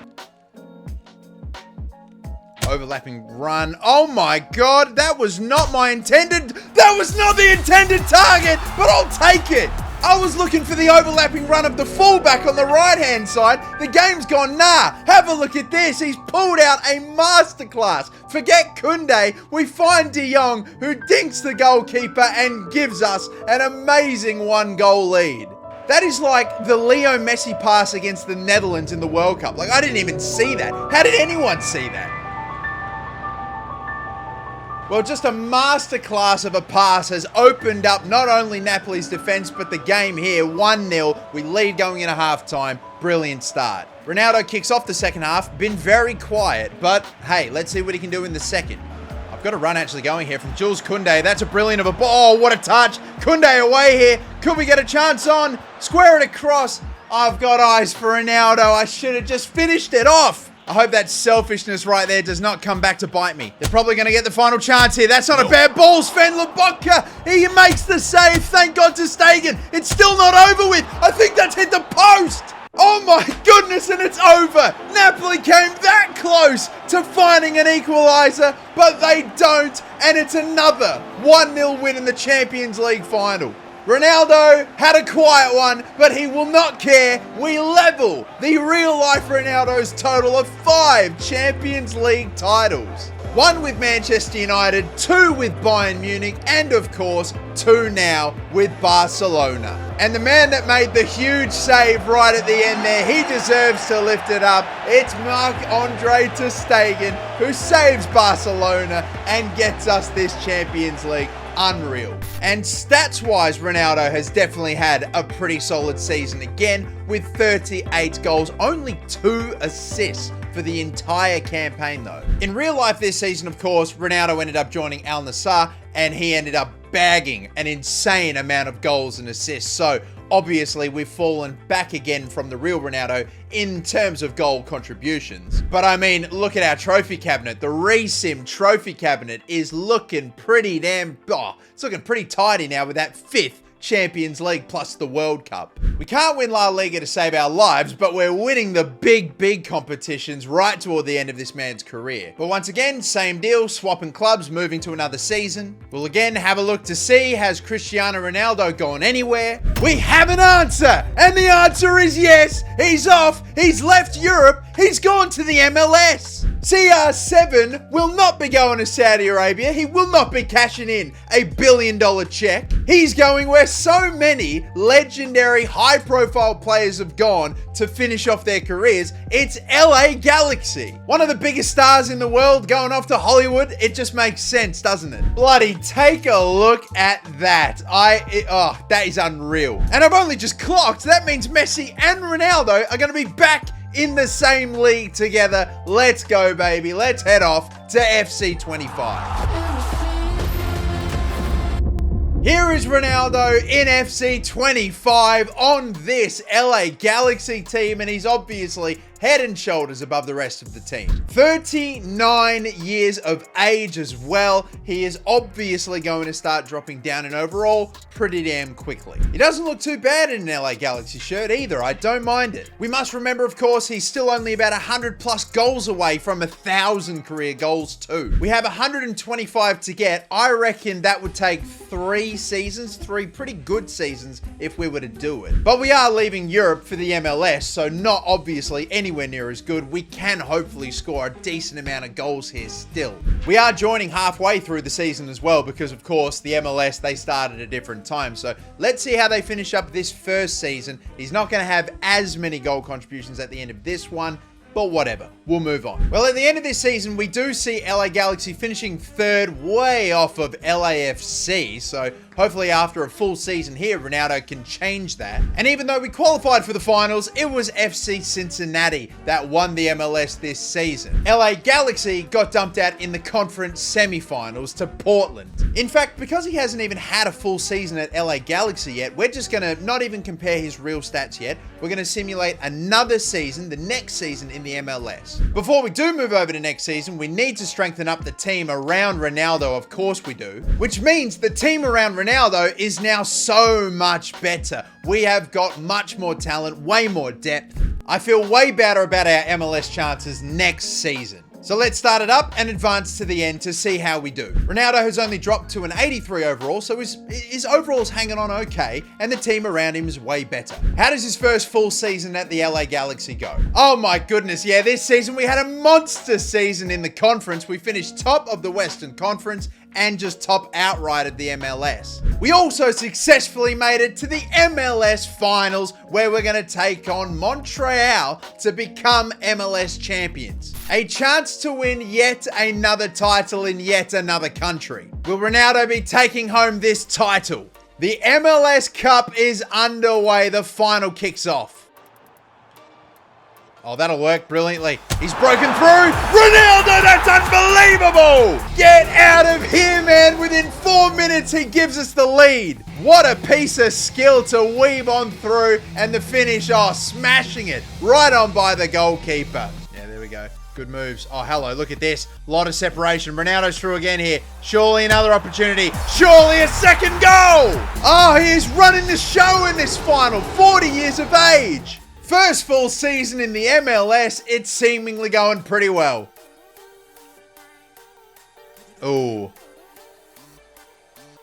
Speaker 1: Overlapping run. Oh my God, that was not my intended. That was not the intended target, but I'll take it. I was looking for the overlapping run of the fullback on the right-hand side. The game's gone, nah. Have a look at this. He's pulled out a masterclass. Forget Koundé. We find De Jong, who dinks the goalkeeper and gives us an amazing 1-goal lead. That is like the Leo Messi pass against the Netherlands in the World Cup. Like, I didn't even see that. How did anyone see that? Well, just a masterclass of a pass has opened up not only Napoli's defense, but the game here. 1-0. We lead going into halftime. Brilliant start. Ronaldo kicks off the second half. Been very quiet, but hey, let's see what he can do in the second. I've got a run actually going here from Jules Koundé. That's a brilliant of a ball. Oh, what a touch. Koundé away here. Could we get a chance on? Square it across. I've got eyes for Ronaldo. I should have just finished it off. I hope that selfishness right there does not come back to bite me. They're probably going to get the final chance here. That's not a bad ball. Sven Lobotka, he makes the save. Thank God to Stegen. It's still not over with. I think that's hit the post. Oh my goodness, and it's over. Napoli came that close to finding an equaliser, but they don't. And it's another 1-0 win in the Champions League final. Ronaldo had a quiet one, but he will not care. We level the real-life Ronaldo's total of 5 Champions League titles. 1 with Manchester United, 2 with Bayern Munich, and of course, 2 now with Barcelona. And the man that made the huge save right at the end there, he deserves to lift it up. It's Marc-Andre ter Stegen, who saves Barcelona and gets us this Champions League. Unreal. And stats-wise, Ronaldo has definitely had a pretty solid season again with 38 goals, only 2 assists for the entire campaign though. In real life this season, of course, Ronaldo ended up joining Al Nassr and he ended up bagging an insane amount of goals and assists. So obviously we've fallen back again from the real Ronaldo in terms of goal contributions. But I mean, look at our trophy cabinet. The resim trophy cabinet is looking pretty damn, it's looking pretty tidy now with that 5th Champions League plus the World Cup. We can't win La Liga to save our lives, but we're winning the big competitions right toward the end of this man's career. But once again, same deal, swapping clubs, moving to another season. We'll again have a look to see, has Cristiano Ronaldo gone anywhere? We have an answer, and the answer is yes. He's off, he's left Europe, he's gone to the MLS. CR7 will not be going to Saudi Arabia. He will not be cashing in $1 billion check. He's going where so many legendary, high-profile players have gone to finish off their careers. It's LA Galaxy. One of the biggest stars in the world going off to Hollywood. It just makes sense, doesn't it? Bloody take a look at that. That is unreal. And I've only just clocked. That means Messi and Ronaldo are going to be back in the same league together. Let's go, baby. Let's head off to FC 25. Here is Ronaldo in FC 25 on this LA Galaxy team, and he's obviously head and shoulders above the rest of the team. 39 years of age as well. He is obviously going to start dropping down in overall pretty damn quickly. He doesn't look too bad in an LA Galaxy shirt either. I don't mind it. We must remember, of course, he's still only about 100 plus goals away from 1,000 career goals too. We have 125 to get. I reckon that would take 3 seasons, 3 pretty good seasons if we were to do it. But we are leaving Europe for the MLS, so not obviously anywhere near as good. We can hopefully score a decent amount of goals here still. We are joining halfway through the season as well because, of course, the MLS, they start at a different time. So let's see how they finish up this first season. He's not going to have as many goal contributions at the end of this one, but whatever, we'll move on. Well, at the end of this season, we do see LA Galaxy finishing 3rd, way off of LAFC, so hopefully after a full season here, Ronaldo can change that. And even though we qualified for the finals, it was FC Cincinnati that won the MLS this season. LA Galaxy got dumped out in the conference semi-finals to Portland. In fact, because he hasn't even had a full season at LA Galaxy yet, we're just gonna not even compare his real stats yet. We're gonna simulate another season, the next season in the MLS. Before we do move over to next season, we need to strengthen up the team around Ronaldo, of course we do, which means the team around Ronaldo is now so much better. We have got much more talent, way more depth. I feel way better about our MLS chances next season. So let's start it up and advance to the end to see how we do. Ronaldo has only dropped to an 83 overall, so his overall's hanging on okay, and the team around him is way better. How does his first full season at the LA Galaxy go? Oh my goodness, yeah, this season we had a monster season in the conference. We finished top of the Western Conference and just top outright at the MLS. We also successfully made it to the MLS Finals, where we're going to take on Montreal to become MLS champions. A chance to win yet another title in yet another country. Will Ronaldo be taking home this title? The MLS Cup is underway. The final kicks off. Oh, that'll work brilliantly. He's broken through. Ronaldo, that's unbelievable! Get out of here, man. Within 4 minutes, he gives us the lead. What a piece of skill to weave on through, and the finish, oh, smashing it right on by the goalkeeper. Yeah, there we go. Good moves. Oh, hello, look at this. A lot of separation. Ronaldo's through again here. Surely another opportunity. Surely a second goal! Oh, he is running the show in this final. 40 years of age. First full season in the MLS, it's seemingly going pretty well. Ooh.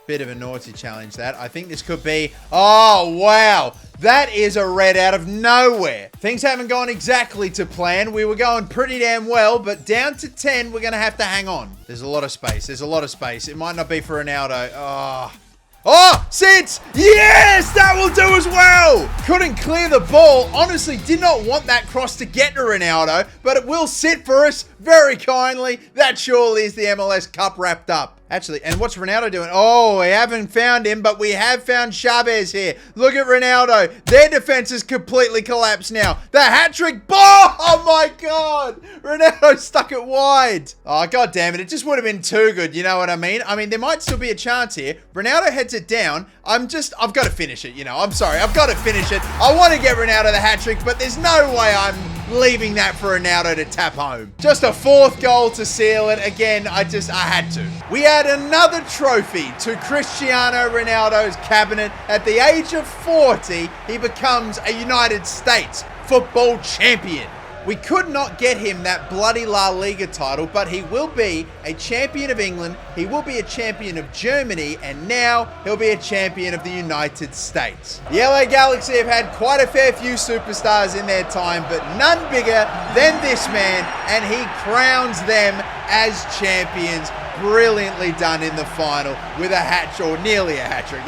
Speaker 1: Bit of a naughty challenge that. I think this could be... Oh, wow. That is a red out of nowhere. Things haven't gone exactly to plan. We were going pretty damn well, but down to 10, we're going to have to hang on. There's a lot of space. There's a lot of space. It might not be for Ronaldo. Oh... Oh, sits! Yes, that will do as well! Couldn't clear the ball. Honestly, did not want that cross to get to Ronaldo, but it will sit for us very kindly. That surely is the MLS Cup wrapped up. Actually, and what's Ronaldo doing? Oh, we haven't found him, but we have found Chavez here. Look at Ronaldo. Their defense is completely collapsed now. The hat-trick ball! Oh my God! Ronaldo stuck it wide. Oh, God damn it. It just would have been too good. You know what I mean? I mean, there might still be a chance here. Ronaldo heads it down. I've got to finish it, you know. I'm sorry. I've got to finish it. I want to get Ronaldo the hat-trick, but there's no way I'm leaving that for Ronaldo to tap home. Just a fourth goal to seal it. Again, I had to. We add another trophy to Cristiano Ronaldo's cabinet. At the age of 40, he becomes a United States football champion. We could not get him that bloody La Liga title, but he will be a champion of England, he will be a champion of Germany, and now he'll be a champion of the United States. The LA Galaxy have had quite a fair few superstars in their time, but none bigger than this man, and he crowns them as champions. Brilliantly done in the final with a hat, or nearly a hat-trick.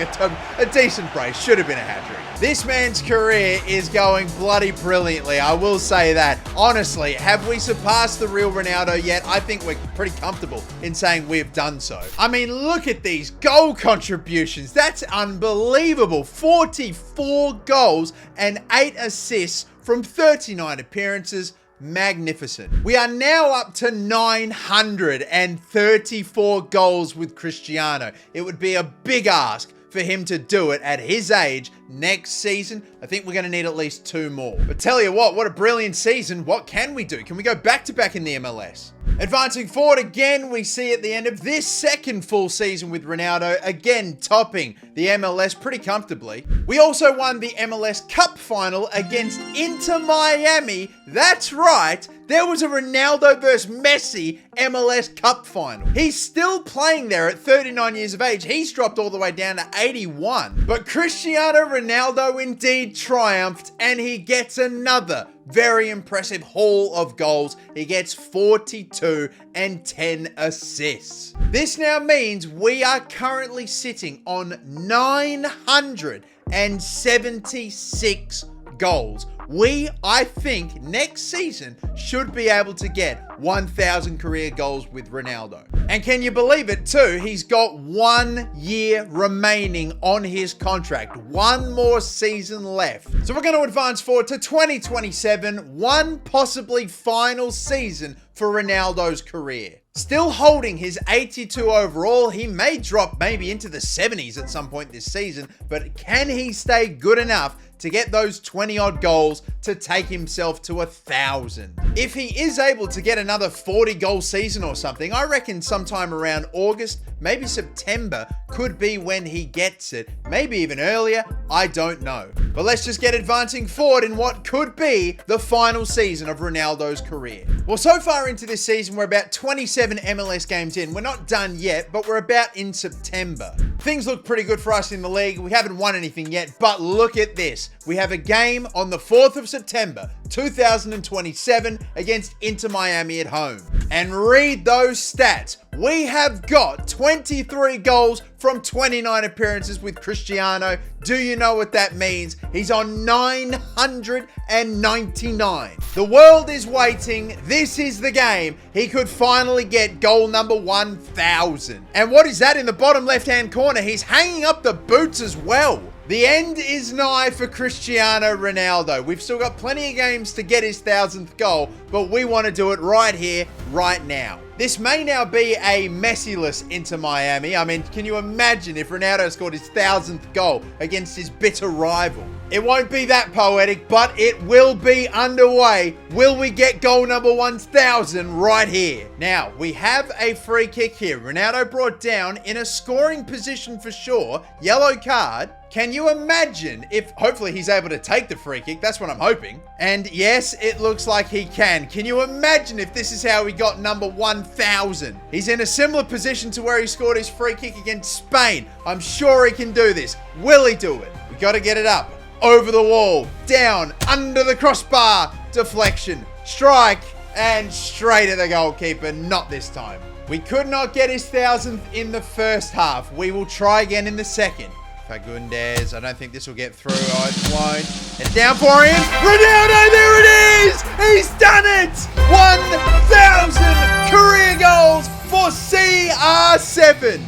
Speaker 1: A decent brace, should have been a hat-trick. This man's career is going bloody brilliantly, I will say that. Honestly, have we surpassed the real Ronaldo yet? I think we're pretty comfortable in saying we've done so. I mean, look at these goal contributions. That's unbelievable. 44 goals and 8 assists from 39 appearances. Magnificent. We are now up to 934 goals with Cristiano. It would be a big ask for him to do it at his age. Next season, I think we're going to need at least 2 more. But tell you what a brilliant season. What can we do? Can we go back-to-back in the MLS? Advancing forward again, we see at the end of this second full season with Ronaldo, again topping the MLS pretty comfortably. We also won the MLS Cup final against Inter Miami. That's right, there was a Ronaldo versus Messi MLS Cup final. He's still playing there at 39 years of age. He's dropped all the way down to 81. But Cristiano Ronaldo indeed triumphed, and he gets another very impressive haul of goals. He gets 42 and 10 assists. This now means we are currently sitting on 976 goals. We, I think, next season should be able to get 1,000 career goals with Ronaldo. And can you believe it too? He's got 1 year remaining on his contract. 1 more season left. So we're going to advance forward to 2027, one possibly final season for Ronaldo's career. Still holding his 82 overall, he may drop maybe into the 70s at some point this season, but can he stay good enough to get those 20 odd goals to take himself to 1,000? If he is able to get another 40 goal season or something, I reckon sometime around August, maybe September could be when he gets it. Maybe even earlier, I don't know. But let's just get advancing forward in what could be the final season of Ronaldo's career. Well, so far into this season, we're about 27 MLS games in. We're not done yet, but we're about in September. Things look pretty good for us in the league. We haven't won anything yet, but look at this. We have a game on the 4th of September, 2027 against Inter Miami at home. And read those stats. We have got 23 goals from 29 appearances with Cristiano. Do you know what that means? He's on 999. The world is waiting. This is the game. He could finally get goal number 1,000. And what is that in the bottom left-hand corner? He's hanging up the boots as well. The end is nigh for Cristiano Ronaldo. We've still got plenty of games to get his 1,000th goal, but we want to do it right here, right now. This may now be a Messi-less Inter Miami. I mean, can you imagine if Ronaldo scored his 1,000th goal against his bitter rival? It won't be that poetic, but it will be underway. Will we get goal number 1,000 right here? Now, we have a free kick here. Ronaldo brought down in a scoring position for sure. Yellow card. Can you imagine if, hopefully he's able to take the free kick. That's what I'm hoping. And yes, it looks like he can. Can you imagine if this is how he got number 1,000? He's in a similar position to where he scored his free kick against Spain. I'm sure he can do this. Will he do it? We got to get it up. Over the wall. Down. Under the crossbar. Deflection. Strike. And straight at the goalkeeper. Not this time. We could not get his 1,000th in the first half. We will try again in the second. Fagundes, I don't think this will get through. Oh, it won't. It's down for him. Ronaldo, there it is! He's done it! 1,000 career goals for CR7.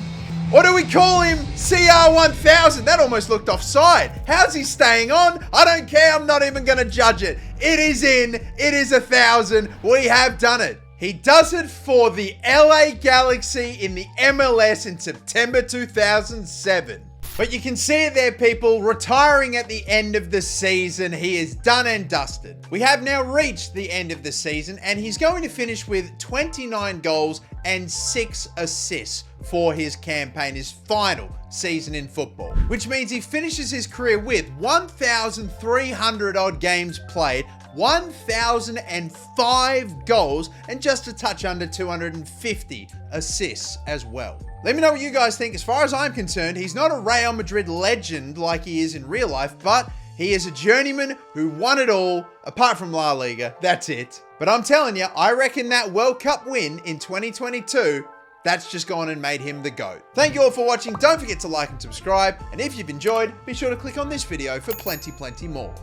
Speaker 1: Or do we call him CR1000? That almost looked offside. How's he staying on? I don't care. I'm not even going to judge it. It is in. It is 1,000. We have done it. He does it for the LA Galaxy in the MLS in September 2007. But you can see it there, people. Retiring at the end of the season. He is done and dusted. We have now reached the end of the season, and he's going to finish with 29 goals and 6 assists for his campaign, his final season in football. Which means he finishes his career with 1,300 odd games played, 1,005 goals, and just a touch under 250 assists as well. Let me know what you guys think. As far as I'm concerned, he's not a Real Madrid legend like he is in real life, but he is a journeyman who won it all, apart from La Liga. That's it. But I'm telling you, I reckon that World Cup win in 2022, that's just gone and made him the GOAT. Thank you all for watching. Don't forget to like and subscribe. And if you've enjoyed, be sure to click on this video for plenty more.